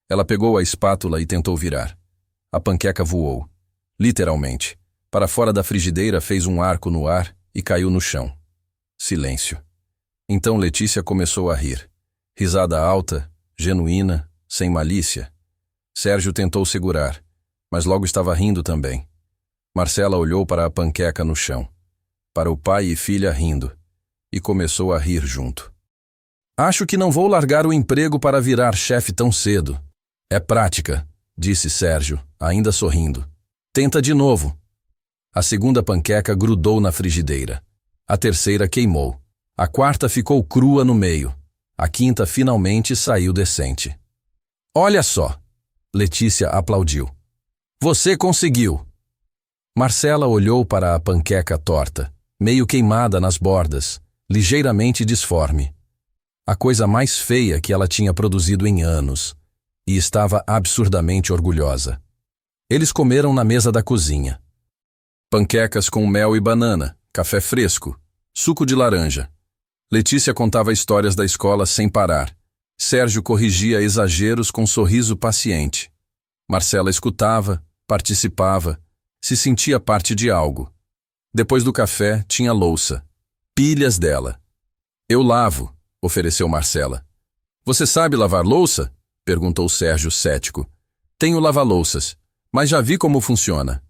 Ela pegou a espátula e tentou virar. A panqueca voou. Literalmente. Para fora da frigideira fez um arco no ar e caiu no chão. Silêncio. Então Letícia começou a rir. Risada alta, genuína, sem malícia. Sérgio tentou segurar, mas logo estava rindo também. Marcela olhou para a panqueca no chão, para o pai e filha rindo, e começou a rir junto. Acho que não vou largar o emprego para virar chefe tão cedo. É prática, disse Sérgio, ainda sorrindo. Tenta de novo. A segunda panqueca grudou na frigideira. A terceira queimou. A quarta ficou crua no meio. A quinta finalmente saiu decente. Olha só! Letícia aplaudiu. Você conseguiu! Marcela olhou para a panqueca torta, meio queimada nas bordas, ligeiramente disforme. A coisa mais feia que ela tinha produzido em anos, e estava absurdamente orgulhosa. Eles comeram na mesa da cozinha. Panquecas com mel e banana, café fresco, suco de laranja. Letícia contava histórias da escola sem parar. Sérgio corrigia exageros com sorriso paciente. Marcela escutava, participava, se sentia parte de algo. Depois do café, tinha louça. Pilhas dela. Eu lavo, ofereceu Marcela. Você sabe lavar louça? Perguntou Sérgio cético. Tenho lava-louças, mas já vi como funciona.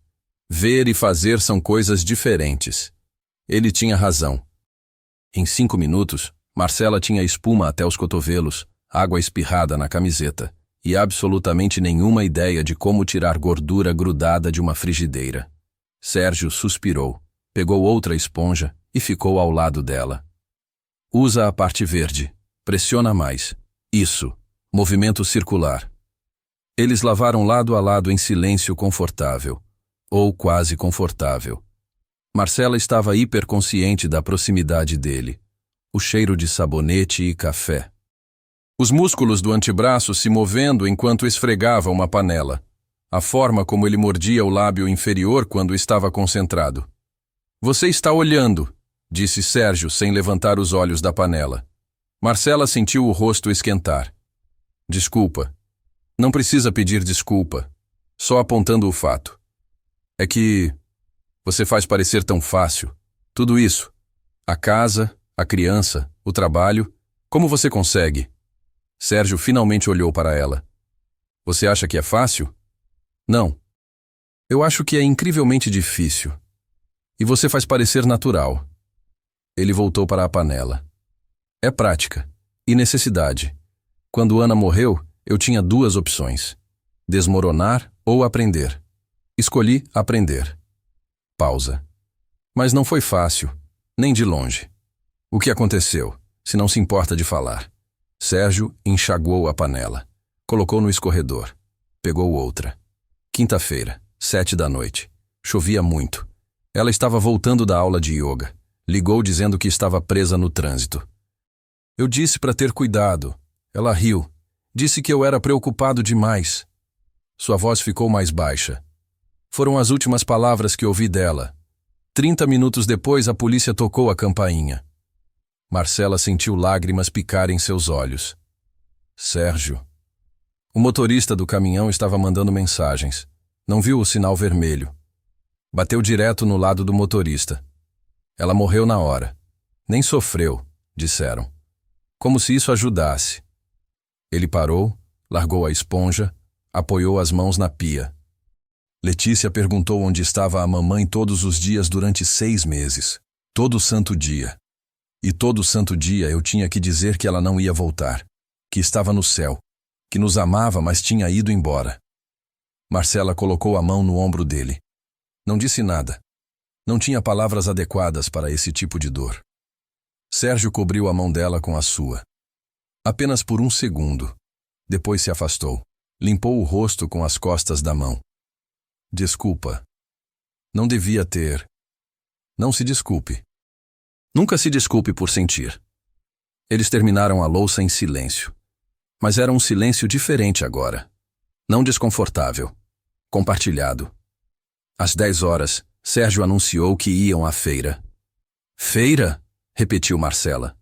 Ver e fazer são coisas diferentes. Ele tinha razão. Em 5 minutos, Marcela tinha espuma até os cotovelos, água espirrada na camiseta, e absolutamente nenhuma ideia de como tirar gordura grudada de uma frigideira. Sérgio suspirou, pegou outra esponja e ficou ao lado dela. Usa a parte verde. Pressiona mais. Isso. Movimento circular. Eles lavaram lado a lado em silêncio confortável. Ou quase confortável. Marcela estava hiperconsciente da proximidade dele. O cheiro de sabonete e café. Os músculos do antebraço se movendo enquanto esfregava uma panela. A forma como ele mordia o lábio inferior quando estava concentrado. Você está olhando, disse Sérgio sem levantar os olhos da panela. Marcela sentiu o rosto esquentar. Desculpa. Não precisa pedir desculpa. Só apontando o fato. É que você faz parecer tão fácil. Tudo isso. A casa, a criança, o trabalho. Como você consegue? Sérgio finalmente olhou para ela. Você acha que é fácil? Não. Eu acho que é incrivelmente difícil. E você faz parecer natural. Ele voltou para a panela. É prática. E necessidade. Quando Ana morreu, eu tinha 2 opções. Desmoronar ou aprender. Escolhi aprender. Pausa. Mas não foi fácil, nem de longe. O que aconteceu, se não se importa de falar? Sérgio enxaguou a panela. Colocou no escorredor. Pegou outra. Quinta-feira, 7 da noite. Chovia muito. Ela estava voltando da aula de yoga. Ligou dizendo que estava presa no trânsito. Eu disse para ter cuidado. Ela riu. Disse que eu era preocupado demais. Sua voz ficou mais baixa. Foram as últimas palavras que ouvi dela. 30 minutos depois, a polícia tocou a campainha. Marcela sentiu lágrimas picarem seus olhos. Sérgio. O motorista do caminhão estava mandando mensagens. Não viu o sinal vermelho. Bateu direto no lado do motorista. Ela morreu na hora. Nem sofreu, disseram. Como se isso ajudasse. Ele parou, largou a esponja, apoiou as mãos na pia. Letícia perguntou onde estava a mamãe todos os dias durante 6 meses. Todo santo dia. E todo santo dia eu tinha que dizer que ela não ia voltar. Que estava no céu. Que nos amava, mas tinha ido embora. Marcela colocou a mão no ombro dele. Não disse nada. Não tinha palavras adequadas para esse tipo de dor. Sérgio cobriu a mão dela com a sua. Apenas por 1 segundo. Depois se afastou. Limpou o rosto com as costas da mão. Desculpa. Não devia ter. Não se desculpe. Nunca se desculpe por sentir. Eles terminaram a louça em silêncio. Mas era um silêncio diferente agora. Não desconfortável. Compartilhado. Às 10 horas, Sérgio anunciou que iam à feira. Feira? Repetiu Marcela.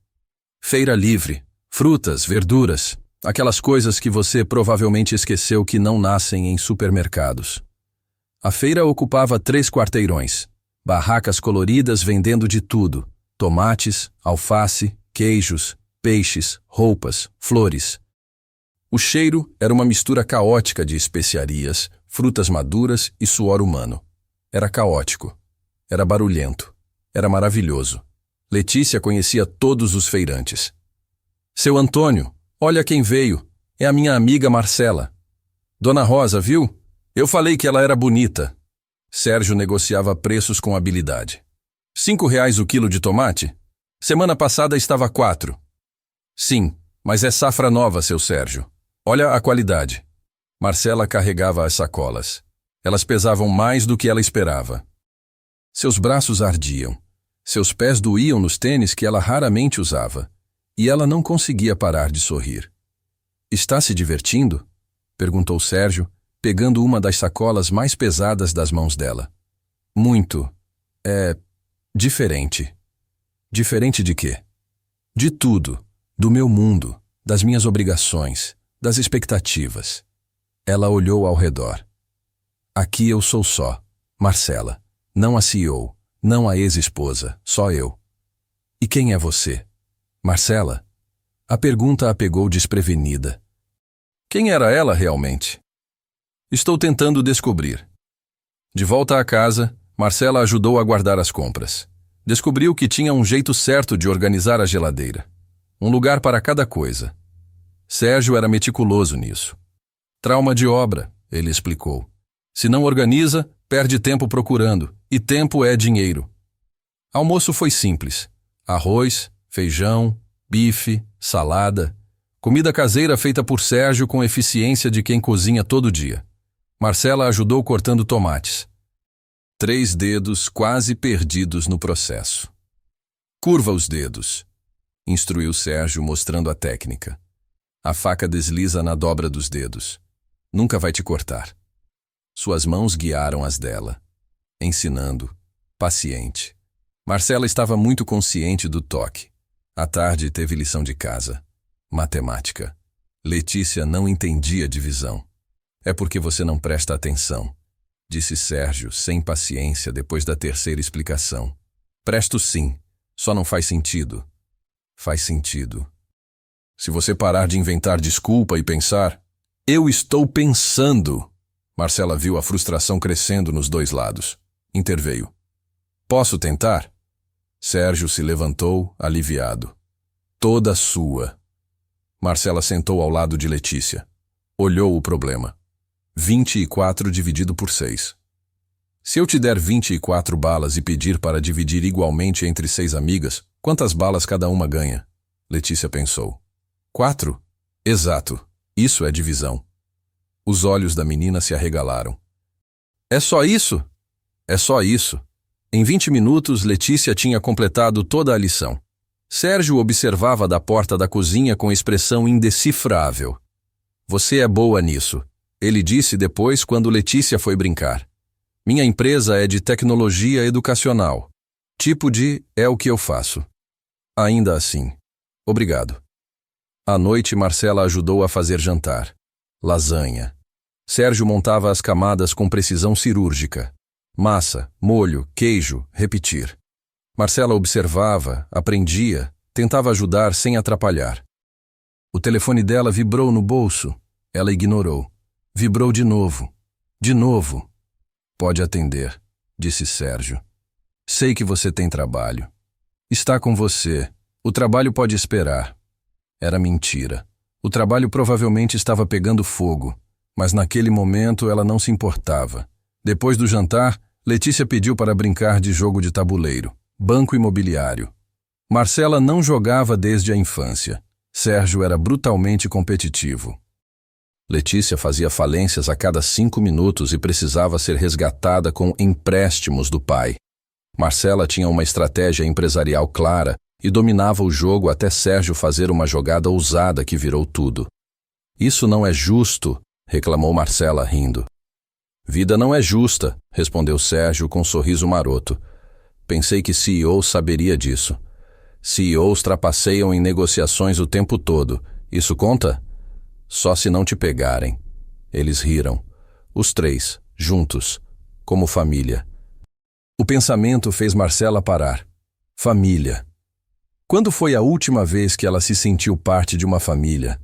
Feira livre. Frutas, verduras. Aquelas coisas que você provavelmente esqueceu que não nascem em supermercados. A feira ocupava 3 quarteirões. Barracas coloridas vendendo de tudo. Tomates, alface, queijos, peixes, roupas, flores. O cheiro era uma mistura caótica de especiarias, frutas maduras e suor humano. Era caótico. Era barulhento. Era maravilhoso. Letícia conhecia todos os feirantes. Seu Antônio, olha quem veio. É a minha amiga Marcela. Dona Rosa, viu? Eu falei que ela era bonita. Sérgio negociava preços com habilidade. R$ 5 o quilo de tomate? Semana passada estava 4. Sim, mas é safra nova, seu Sérgio. Olha a qualidade. Marcela carregava as sacolas. Elas pesavam mais do que ela esperava. Seus braços ardiam. Seus pés doíam nos tênis que ela raramente usava. E ela não conseguia parar de sorrir. Está se divertindo? Perguntou Sérgio, pegando uma das sacolas mais pesadas das mãos dela. Muito. É diferente. Diferente de quê? De tudo. Do meu mundo, das minhas obrigações, das expectativas. Ela olhou ao redor. Aqui eu sou só, Marcela. Não a CEO, não a ex-esposa, só eu. E quem é você? Marcela? A pergunta a pegou desprevenida. Quem era ela realmente? Estou tentando descobrir. De volta à casa, Marcela ajudou a guardar as compras. Descobriu que tinha um jeito certo de organizar a geladeira. Um lugar para cada coisa. Sérgio era meticuloso nisso. Trauma de obra, ele explicou. Se não organiza, perde tempo procurando, e tempo é dinheiro. Almoço foi simples. Arroz, feijão, bife, salada. Comida caseira feita por Sérgio com eficiência de quem cozinha todo dia. Marcela ajudou cortando tomates. 3 dedos quase perdidos no processo. Curva os dedos, instruiu Sérgio mostrando a técnica. A faca desliza na dobra dos dedos. Nunca vai te cortar. Suas mãos guiaram as dela, ensinando, paciente. Marcela estava muito consciente do toque. À tarde teve lição de casa. Matemática. Letícia não entendia divisão. É porque você não presta atenção, disse Sérgio, sem paciência depois da terceira explicação. Presto sim, só não faz sentido. Faz sentido. Se você parar de inventar desculpa e pensar, eu estou pensando. Marcela viu a frustração crescendo nos dois lados. Interveio. Posso tentar? Sérgio se levantou, aliviado. Toda sua. Marcela sentou ao lado de Letícia. Olhou o problema. 24 dividido por 6. Se eu te der 24 balas e pedir para dividir igualmente entre 6 amigas, quantas balas cada uma ganha? Letícia pensou. 4? Exato. Isso é divisão. Os olhos da menina se arregalaram. É só isso? É só isso. Em 20 minutos, Letícia tinha completado toda a lição. Sérgio observava da porta da cozinha com expressão indecifrável. Você é boa nisso, ele disse depois quando Letícia foi brincar. Minha empresa é de tecnologia educacional. Tipo de é o que eu faço. Ainda assim. Obrigado. À noite, Marcela ajudou a fazer jantar. Lasanha. Sérgio montava as camadas com precisão cirúrgica. Massa, molho, queijo, repetir. Marcela observava, aprendia, tentava ajudar sem atrapalhar. O telefone dela vibrou no bolso. Ela ignorou. Vibrou de novo. De novo. Pode atender, disse Sérgio. Sei que você tem trabalho. Está com você. O trabalho pode esperar. Era mentira. O trabalho provavelmente estava pegando fogo, mas naquele momento ela não se importava. Depois do jantar, Letícia pediu para brincar de jogo de tabuleiro, banco imobiliário. Marcela não jogava desde a infância. Sérgio era brutalmente competitivo. Letícia fazia falências a cada 5 minutos e precisava ser resgatada com empréstimos do pai. Marcela tinha uma estratégia empresarial clara e dominava o jogo até Sérgio fazer uma jogada ousada que virou tudo. Isso não é justo, reclamou Marcela rindo. Vida não é justa, respondeu Sérgio com um sorriso maroto. Pensei que CEO saberia disso. CEOs trapaceiam em negociações o tempo todo. Isso conta? Só se não te pegarem. Eles riram. Os 3, juntos, como família. O pensamento fez Marcela parar. Família. Quando foi a última vez que ela se sentiu parte de uma família?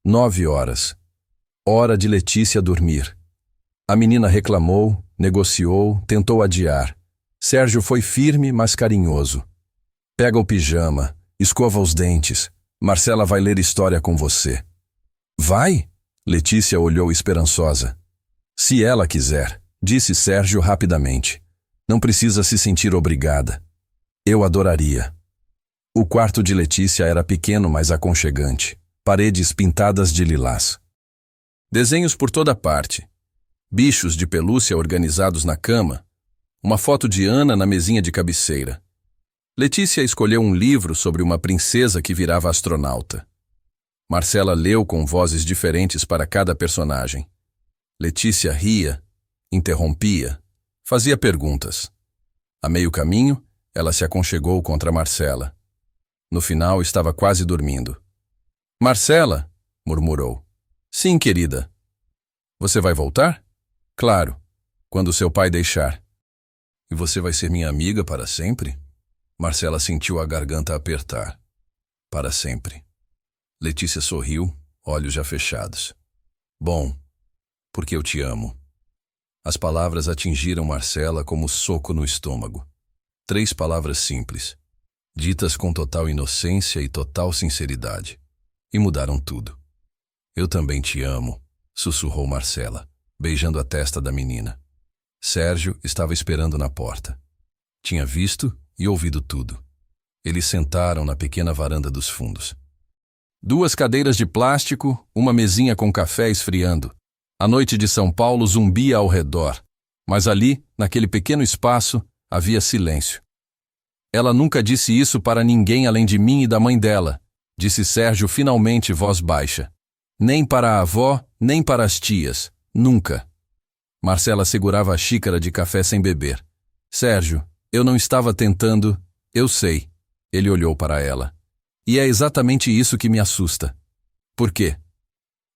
9 horas. Hora de Letícia dormir. A menina reclamou, negociou, tentou adiar. Sérgio foi firme, mas carinhoso. Pega o pijama, escova os dentes. Marcela vai ler história com você. Vai? Letícia olhou esperançosa. Se ela quiser, disse Sérgio rapidamente. Não precisa se sentir obrigada. Eu adoraria. O quarto de Letícia era pequeno, mas aconchegante. Paredes pintadas de lilás. Desenhos por toda parte. Bichos de pelúcia organizados na cama. Uma foto de Ana na mesinha de cabeceira. Letícia escolheu um livro sobre uma princesa que virava astronauta. Marcela leu com vozes diferentes para cada personagem. Letícia ria, interrompia, fazia perguntas. A meio caminho, ela se aconchegou contra Marcela. No final, estava quase dormindo. Marcela, murmurou. Sim, querida. Você vai voltar? Claro, quando seu pai deixar. E você vai ser minha amiga para sempre? Marcela sentiu a garganta apertar. Para sempre. Letícia sorriu, olhos já fechados. Bom, porque eu te amo. As palavras atingiram Marcela como soco no estômago. 3 palavras simples, ditas com total inocência e total sinceridade. E mudaram tudo. Eu também te amo, sussurrou Marcela, beijando a testa da menina. Sérgio estava esperando na porta. Tinha visto e ouvido tudo. Eles sentaram na pequena varanda dos fundos. 2 cadeiras de plástico, uma mesinha com café esfriando. A noite de São Paulo zumbia ao redor, mas ali, naquele pequeno espaço, havia silêncio. Ela nunca disse isso para ninguém além de mim e da mãe dela, disse Sérgio finalmente, voz baixa. Nem para a avó, nem para as tias. Nunca. Marcela segurava a xícara de café sem beber. Sérgio, eu não estava tentando... Eu sei. Ele olhou para ela. E é exatamente isso que me assusta. Por quê?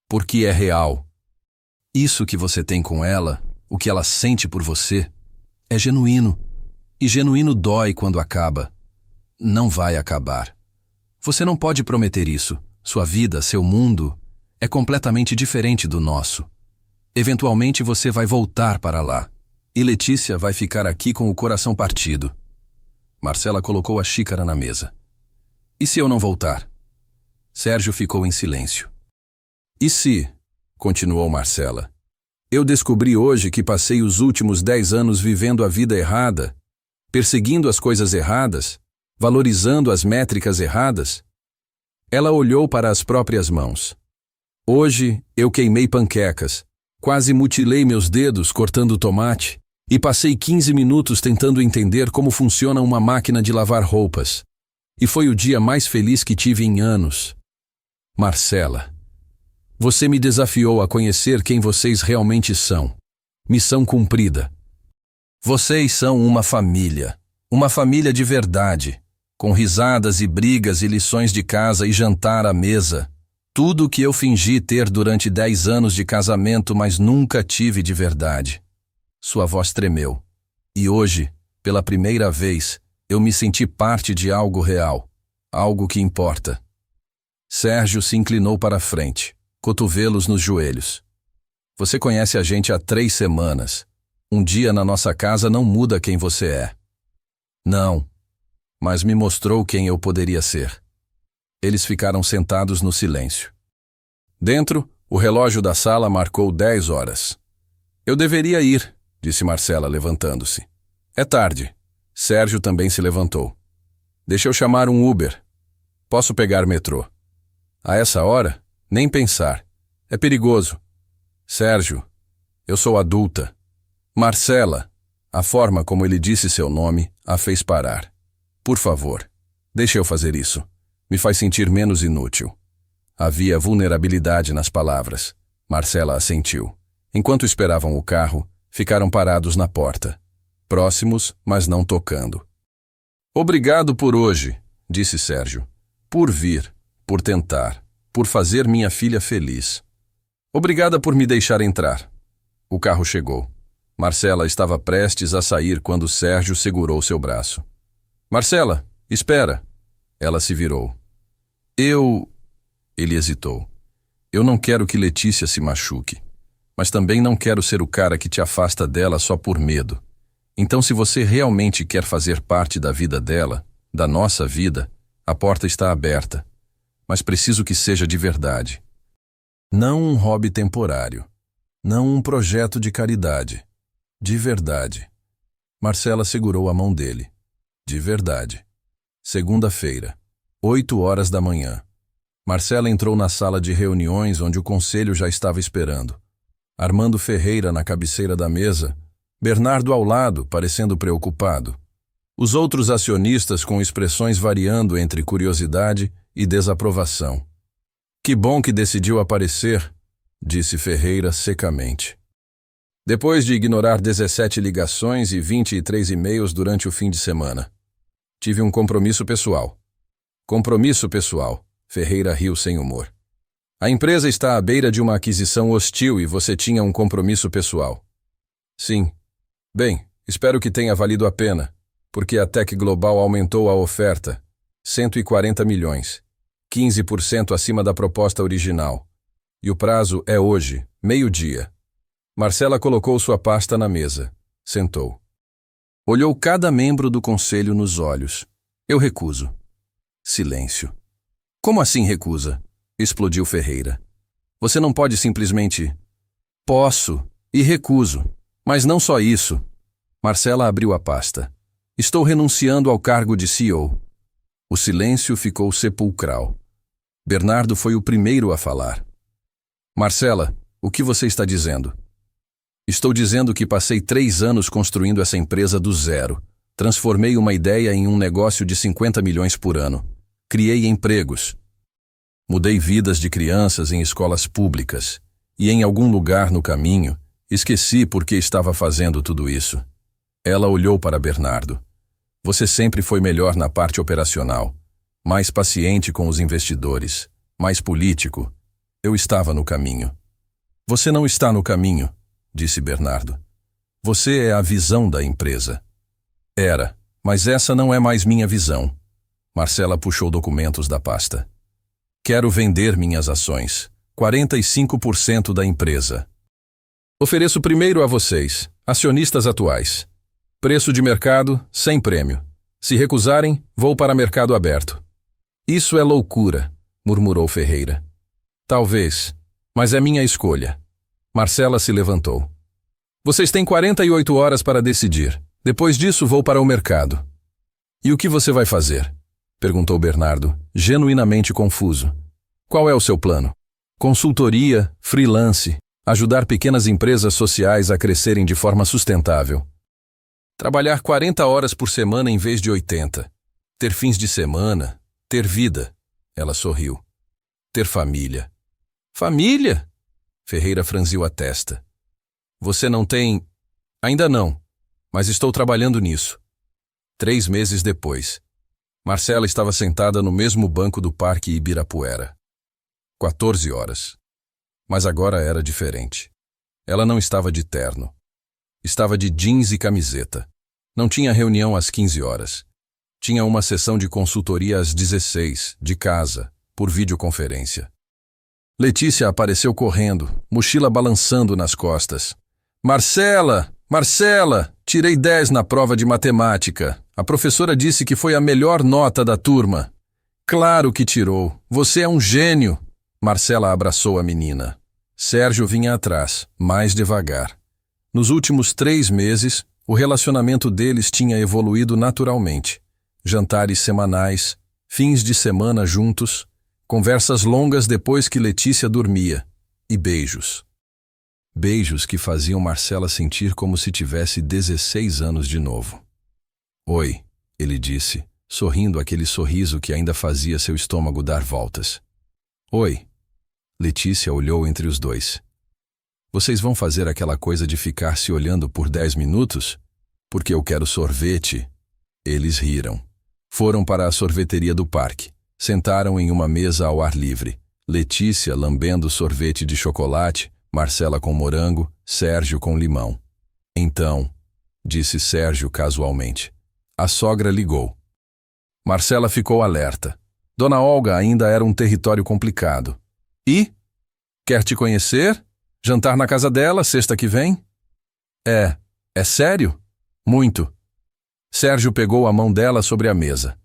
Porque é real. Isso que você tem com ela, o que ela sente por você, é genuíno. E genuíno dói quando acaba. Não vai acabar. Você não pode prometer isso. Sua vida, seu mundo, é completamente diferente do nosso. Eventualmente você vai voltar para lá. E Letícia vai ficar aqui com o coração partido. Marcela colocou a xícara na mesa. E se eu não voltar? Sérgio ficou em silêncio. E se, continuou Marcela, eu descobri hoje que passei os últimos 10 anos vivendo a vida errada, perseguindo as coisas erradas, valorizando as métricas erradas? Ela olhou para as próprias mãos. Hoje eu queimei panquecas, quase mutilei meus dedos cortando tomate e passei 15 minutos tentando entender como funciona uma máquina de lavar roupas. E foi o dia mais feliz que tive em anos. Marcela, você me desafiou a conhecer quem vocês realmente são. Missão cumprida. Vocês são uma família de verdade, com risadas e brigas e lições de casa e jantar à mesa. Tudo o que eu fingi ter durante 10 anos de casamento, mas nunca tive de verdade. Sua voz tremeu. E hoje, pela primeira vez, eu me senti parte de algo real, algo que importa. Sérgio se inclinou para a frente, cotovelos nos joelhos. Você conhece a gente há 3 semanas. Um dia na nossa casa não muda quem você é. Não, mas me mostrou quem eu poderia ser. Eles ficaram sentados no silêncio. Dentro, o relógio da sala marcou 10 horas. Eu deveria ir, disse Marcela, levantando-se. É tarde. Sérgio também se levantou. Deixa eu chamar um Uber. Posso pegar metrô. A essa hora? Nem pensar. É perigoso. Sérgio, eu sou adulta. Marcela, a forma como ele disse seu nome, a fez parar. Por favor, deixe eu fazer isso. Me faz sentir menos inútil. Havia vulnerabilidade nas palavras. Marcela assentiu. Enquanto esperavam o carro, ficaram parados na porta. Próximos, mas não tocando. Obrigado por hoje, disse Sérgio. Por vir, por tentar, por fazer minha filha feliz. Obrigada por me deixar entrar. O carro chegou. Marcela estava prestes a sair quando Sérgio segurou seu braço. Marcela, espera. Ela se virou. Ele hesitou. Eu não quero que Letícia se machuque, mas também não quero ser o cara que te afasta dela só por medo. Então, se você realmente quer fazer parte da vida dela, da nossa vida, a porta está aberta. mas preciso que seja de verdade. Não um hobby temporário. Não um projeto de caridade. De verdade. Marcela segurou a mão dele. De verdade. Segunda-feira, 8 horas da manhã. Marcela entrou na sala de reuniões onde o conselho já estava esperando. Armando Ferreira na cabeceira da mesa, Bernardo ao lado, parecendo preocupado. Os outros acionistas com expressões variando entre curiosidade e desaprovação. Que bom que decidiu aparecer, disse Ferreira secamente. Depois de ignorar 17 ligações e 23 e-mails durante o fim de semana. Tive um compromisso pessoal. Compromisso pessoal, Ferreira riu sem humor. A empresa está à beira de uma aquisição hostil e você tinha um compromisso pessoal. Sim. Bem, espero que tenha valido a pena, porque a Tec Global aumentou a oferta. 140 milhões. 15% acima da proposta original. E o prazo é hoje, meio-dia. Marcela colocou sua pasta na mesa. Sentou. Olhou cada membro do conselho nos olhos. Eu recuso. Silêncio. Como assim recusa? Explodiu Ferreira. Você não pode simplesmente... Posso e recuso. Mas não só isso. Marcela abriu a pasta. Estou renunciando ao cargo de CEO. O silêncio ficou sepulcral. Bernardo foi o primeiro a falar. Marcela, o que você está dizendo? Estou dizendo que passei 3 anos construindo essa empresa do zero. Transformei uma ideia em um negócio de 50 milhões por ano. Criei empregos. Mudei vidas de crianças em escolas públicas. E em algum lugar no caminho, esqueci por que estava fazendo tudo isso. Ela olhou para Bernardo. Você sempre foi melhor na parte operacional. Mais paciente com os investidores. Mais político. Eu estava no caminho. Você não está no caminho, disse Bernardo. Você é a visão da empresa. Era, mas essa não é mais minha visão. Marcela puxou documentos da pasta. Quero vender minhas ações. 45% da empresa. Ofereço primeiro a vocês, acionistas atuais. Preço de mercado, sem prêmio. Se recusarem, vou para mercado aberto. Isso é loucura, murmurou Ferreira. Talvez, mas é minha escolha. Marcela se levantou. Vocês têm 48 horas para decidir. Depois disso, vou para o mercado. E o que você vai fazer? Perguntou Bernardo, genuinamente confuso. Qual é o seu plano? Consultoria, freelance, ajudar pequenas empresas sociais a crescerem de forma sustentável. Trabalhar 40 horas por semana em vez de 80. Ter fins de semana, ter vida. Ela sorriu. Ter família. Família? Ferreira franziu a testa. Você não tem... Ainda não, mas estou trabalhando nisso. 3 meses depois. Marcela estava sentada no mesmo banco do Parque Ibirapuera. 14 horas. Mas agora era diferente. Ela não estava de terno. Estava de jeans e camiseta. Não tinha reunião às 15 horas. Tinha uma sessão de consultoria às 16, de casa, por videoconferência. Letícia apareceu correndo, mochila balançando nas costas. Marcela! Marcela! Tirei 10 na prova de matemática. A professora disse que foi a melhor nota da turma. Claro que tirou. Você é um gênio. Marcela abraçou a menina. Sérgio vinha atrás, mais devagar. Nos últimos 3 meses, o relacionamento deles tinha evoluído naturalmente. Jantares semanais, fins de semana juntos, conversas longas depois que Letícia dormia, e beijos. Beijos que faziam Marcela sentir como se tivesse 16 anos de novo. Oi, ele disse, sorrindo aquele sorriso que ainda fazia seu estômago dar voltas. Oi. Letícia olhou entre os dois. Vocês vão fazer aquela coisa de ficar se olhando por 10 minutos? Porque eu quero sorvete. Eles riram. Foram para a sorveteria do parque. Sentaram em uma mesa ao ar livre. Letícia lambendo sorvete de chocolate, Marcela com morango, Sérgio com limão. Então, disse Sérgio casualmente, a sogra ligou. Marcela ficou alerta. Dona Olga ainda era um território complicado. E? Quer te conhecer? Jantar na casa dela, sexta que vem? É sério? Muito. Sérgio pegou a mão dela sobre a mesa.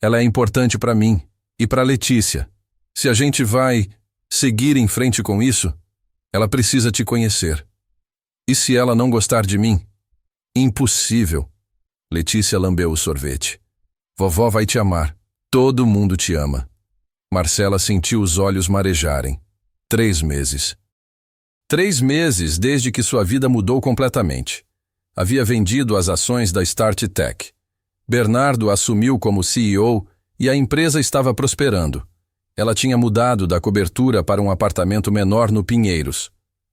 Ela é importante para mim e para Letícia. Se a gente vai seguir em frente com isso, ela precisa te conhecer. E se ela não gostar de mim? Impossível. Letícia lambeu o sorvete. Vovó vai te amar. Todo mundo te ama. Marcela sentiu os olhos marejarem. 3 meses. 3 meses desde que sua vida mudou completamente. Havia vendido as ações da Start Tech. Bernardo assumiu como CEO e a empresa estava prosperando. Ela tinha mudado da cobertura para um apartamento menor no Pinheiros.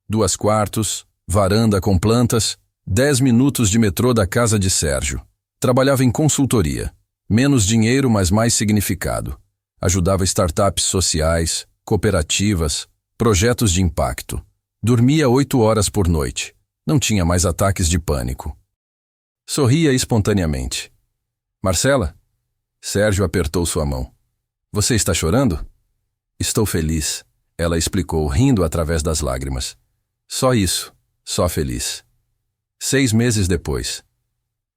2 quartos, varanda com plantas, 10 minutos de metrô da casa de Sérgio. Trabalhava em consultoria. Menos dinheiro, mas mais significado. Ajudava startups sociais, cooperativas, projetos de impacto. Dormia 8 horas por noite. Não tinha mais ataques de pânico. Sorria espontaneamente. Marcela? Sérgio apertou sua mão. Você está chorando? Estou feliz, ela explicou, rindo através das lágrimas. Só isso, só feliz. 6 meses depois.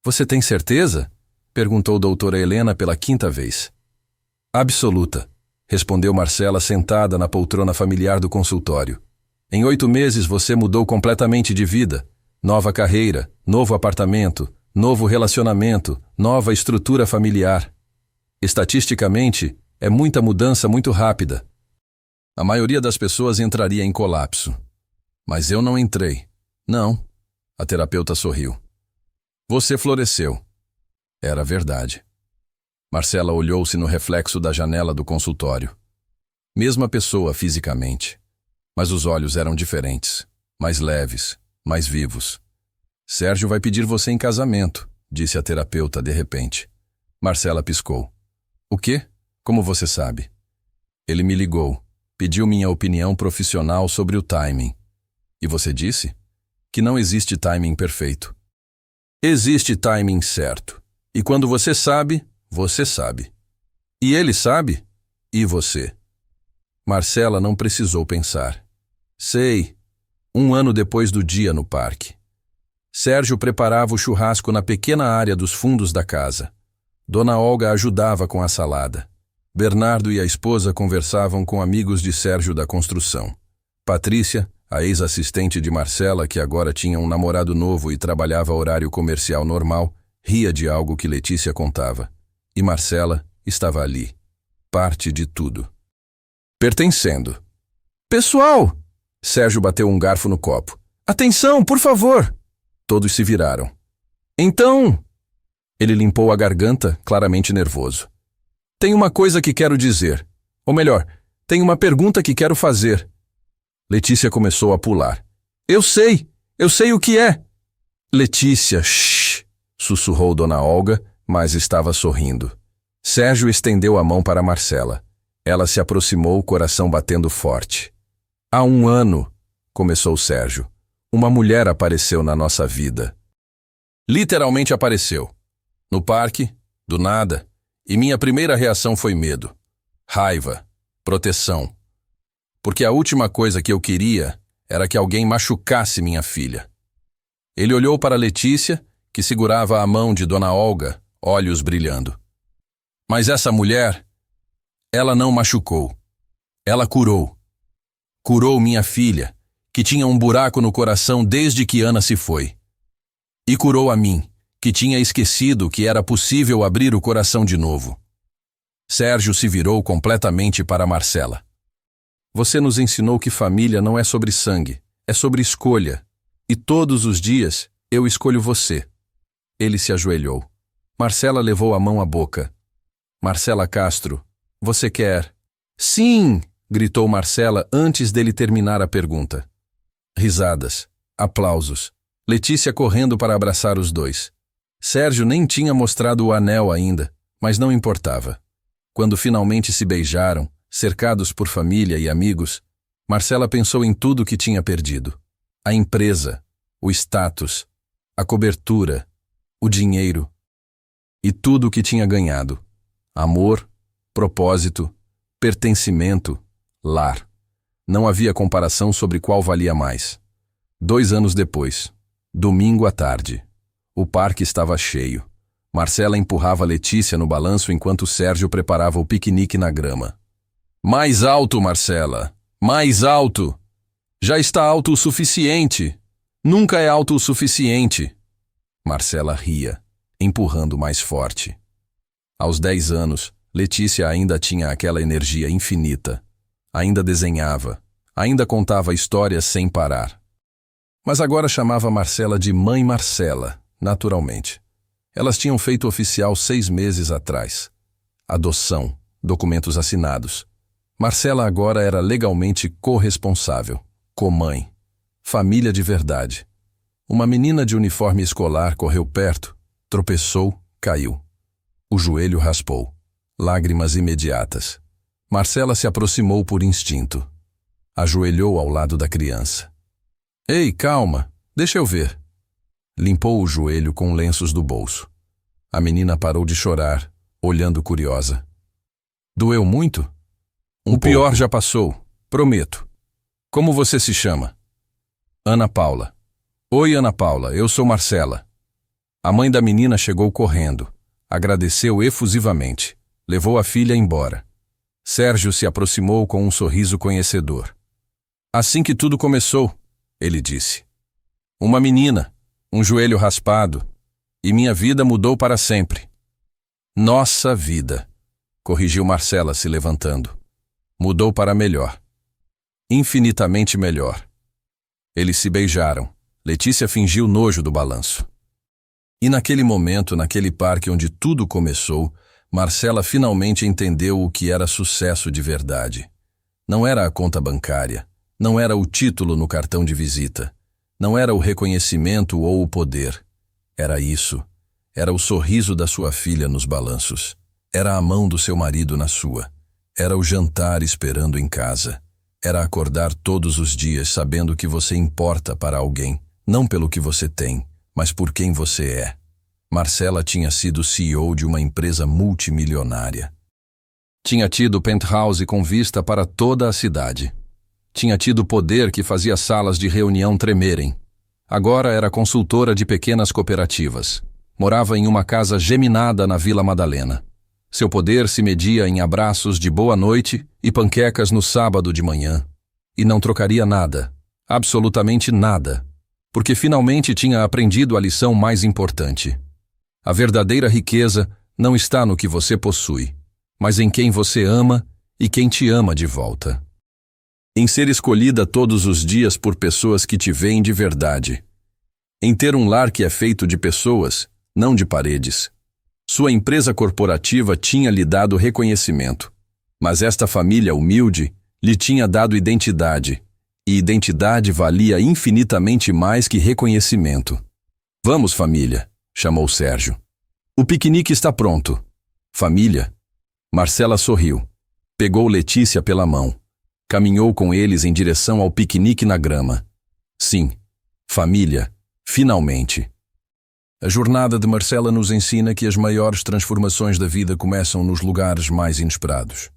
Você tem certeza? Perguntou doutora Helena pela 5ª vez. Absoluta, respondeu Marcela sentada na poltrona familiar do consultório. Em 8 meses você mudou completamente de vida. Nova carreira, novo apartamento, novo relacionamento, nova estrutura familiar. Estatisticamente, é muita mudança muito rápida. A maioria das pessoas entraria em colapso. Mas eu não entrei. Não. A terapeuta sorriu. Você floresceu. Era verdade. Marcela olhou-se no reflexo da janela do consultório. Mesma pessoa fisicamente. Mas os olhos eram diferentes, mais leves, mais vivos. Sérgio vai pedir você em casamento, disse a terapeuta de repente. Marcela piscou. O quê? Como você sabe? Ele me ligou, pediu minha opinião profissional sobre o timing. E você disse? Que não existe timing perfeito. Existe timing certo. E quando você sabe, você sabe. E ele sabe? E você? Marcela não precisou pensar. Sei. 1 ano depois do dia no parque. Sérgio preparava o churrasco na pequena área dos fundos da casa. Dona Olga ajudava com a salada. Bernardo e a esposa conversavam com amigos de Sérgio da construção. Patrícia, a ex-assistente de Marcela, que agora tinha um namorado novo e trabalhava horário comercial normal, ria de algo que Letícia contava. E Marcela estava ali. Parte de tudo. Pertencendo. Pessoal! Sérgio bateu um garfo no copo. Atenção, por favor! Todos se viraram. Então... Ele limpou a garganta, claramente nervoso. Tem uma coisa que quero dizer. Ou melhor, tem uma pergunta que quero fazer. Letícia começou a pular. Eu sei o que é. Letícia, shh, sussurrou Dona Olga, mas estava sorrindo. Sérgio estendeu a mão para Marcela. Ela se aproximou, o coração batendo forte. Há 1 ano, começou Sérgio, uma mulher apareceu na nossa vida. Literalmente apareceu. No parque, do nada, e minha primeira reação foi medo, raiva, proteção. Porque a última coisa que eu queria era que alguém machucasse minha filha. Ele olhou para Letícia, que segurava a mão de Dona Olga, olhos brilhando. Mas essa mulher, ela não machucou. Ela curou. Curou minha filha, que tinha um buraco no coração desde que Ana se foi. E curou a mim, que tinha esquecido que era possível abrir o coração de novo. Sérgio se virou completamente para Marcela. Você nos ensinou que família não é sobre sangue, é sobre escolha. E todos os dias eu escolho você. Ele se ajoelhou. Marcela levou a mão à boca. Marcela Castro, você quer? Sim! Gritou Marcela antes dele terminar a pergunta. Risadas, aplausos. Letícia correndo para abraçar os dois. Sérgio nem tinha mostrado o anel ainda, mas não importava. Quando finalmente se beijaram, cercados por família e amigos, Marcela pensou em tudo que tinha perdido. A empresa, o status, a cobertura, o dinheiro e tudo o que tinha ganhado. Amor, propósito, pertencimento, lar. Não havia comparação sobre qual valia mais. 2 anos depois, domingo à tarde. O parque estava cheio. Marcela empurrava Letícia no balanço enquanto Sérgio preparava o piquenique na grama. Mais alto, Marcela. Mais alto. Já está alto o suficiente. Nunca é alto o suficiente. Marcela ria, empurrando mais forte. Aos 10 anos, Letícia ainda tinha aquela energia infinita. Ainda desenhava, ainda contava histórias sem parar. Mas agora chamava Marcela de Mãe Marcela, naturalmente. Elas tinham feito oficial 6 meses atrás. Adoção, documentos assinados. Marcela agora era legalmente corresponsável, comãe, família de verdade. Uma menina de uniforme escolar correu perto, tropeçou, caiu. O joelho raspou. Lágrimas imediatas. Marcela se aproximou por instinto. Ajoelhou ao lado da criança. Ei, calma, deixa eu ver. Limpou o joelho com lenços do bolso. A menina parou de chorar, olhando curiosa. Doeu muito? O pior já passou, prometo. Como você se chama? Ana Paula. Oi, Ana Paula, eu sou Marcela. A mãe da menina chegou correndo. Agradeceu efusivamente. Levou a filha embora. Sérgio se aproximou com um sorriso conhecedor. Assim que tudo começou, ele disse. Uma menina, um joelho raspado, e minha vida mudou para sempre. Nossa vida, corrigiu Marcela se levantando. Mudou para melhor. Infinitamente melhor. Eles se beijaram. Letícia fingiu nojo do balanço. E naquele momento, naquele parque onde tudo começou, Marcela finalmente entendeu o que era sucesso de verdade. Não era a conta bancária, não era o título no cartão de visita, não era o reconhecimento ou o poder. Era isso. Era o sorriso da sua filha nos balanços. Era a mão do seu marido na sua. Era o jantar esperando em casa. Era acordar todos os dias sabendo que você importa para alguém, não pelo que você tem, mas por quem você é. Marcela tinha sido CEO de uma empresa multimilionária. Tinha tido penthouse com vista para toda a cidade. Tinha tido poder que fazia salas de reunião tremerem. Agora era consultora de pequenas cooperativas. Morava em uma casa geminada na Vila Madalena. Seu poder se media em abraços de boa noite e panquecas no sábado de manhã. E não trocaria nada, absolutamente nada, porque finalmente tinha aprendido a lição mais importante. A verdadeira riqueza não está no que você possui, mas em quem você ama e quem te ama de volta. Em ser escolhida todos os dias por pessoas que te veem de verdade. Em ter um lar que é feito de pessoas, não de paredes. Sua empresa corporativa tinha lhe dado reconhecimento, mas esta família humilde lhe tinha dado identidade, e identidade valia infinitamente mais que reconhecimento. Vamos, família, chamou Sérgio. O piquenique está pronto. Família? Marcela sorriu. Pegou Letícia pela mão. Caminhou com eles em direção ao piquenique na grama. Sim, família, finalmente. A jornada de Marcela nos ensina que as maiores transformações da vida começam nos lugares mais inesperados.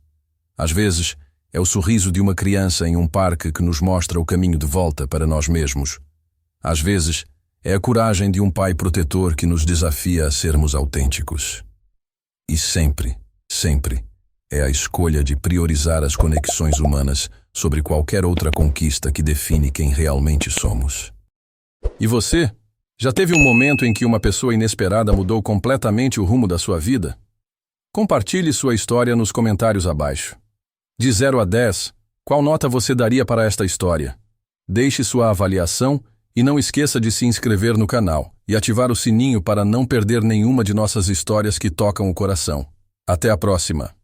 Às vezes, é o sorriso de uma criança em um parque que nos mostra o caminho de volta para nós mesmos. Às vezes, é a coragem de um pai protetor que nos desafia a sermos autênticos. E sempre, sempre, é a escolha de priorizar as conexões humanas sobre qualquer outra conquista que define quem realmente somos. E você? Já teve um momento em que uma pessoa inesperada mudou completamente o rumo da sua vida? Compartilhe sua história nos comentários abaixo. De 0 a 10, qual nota você daria para esta história? Deixe sua avaliação e não esqueça de se inscrever no canal e ativar o sininho para não perder nenhuma de nossas histórias que tocam o coração. Até a próxima!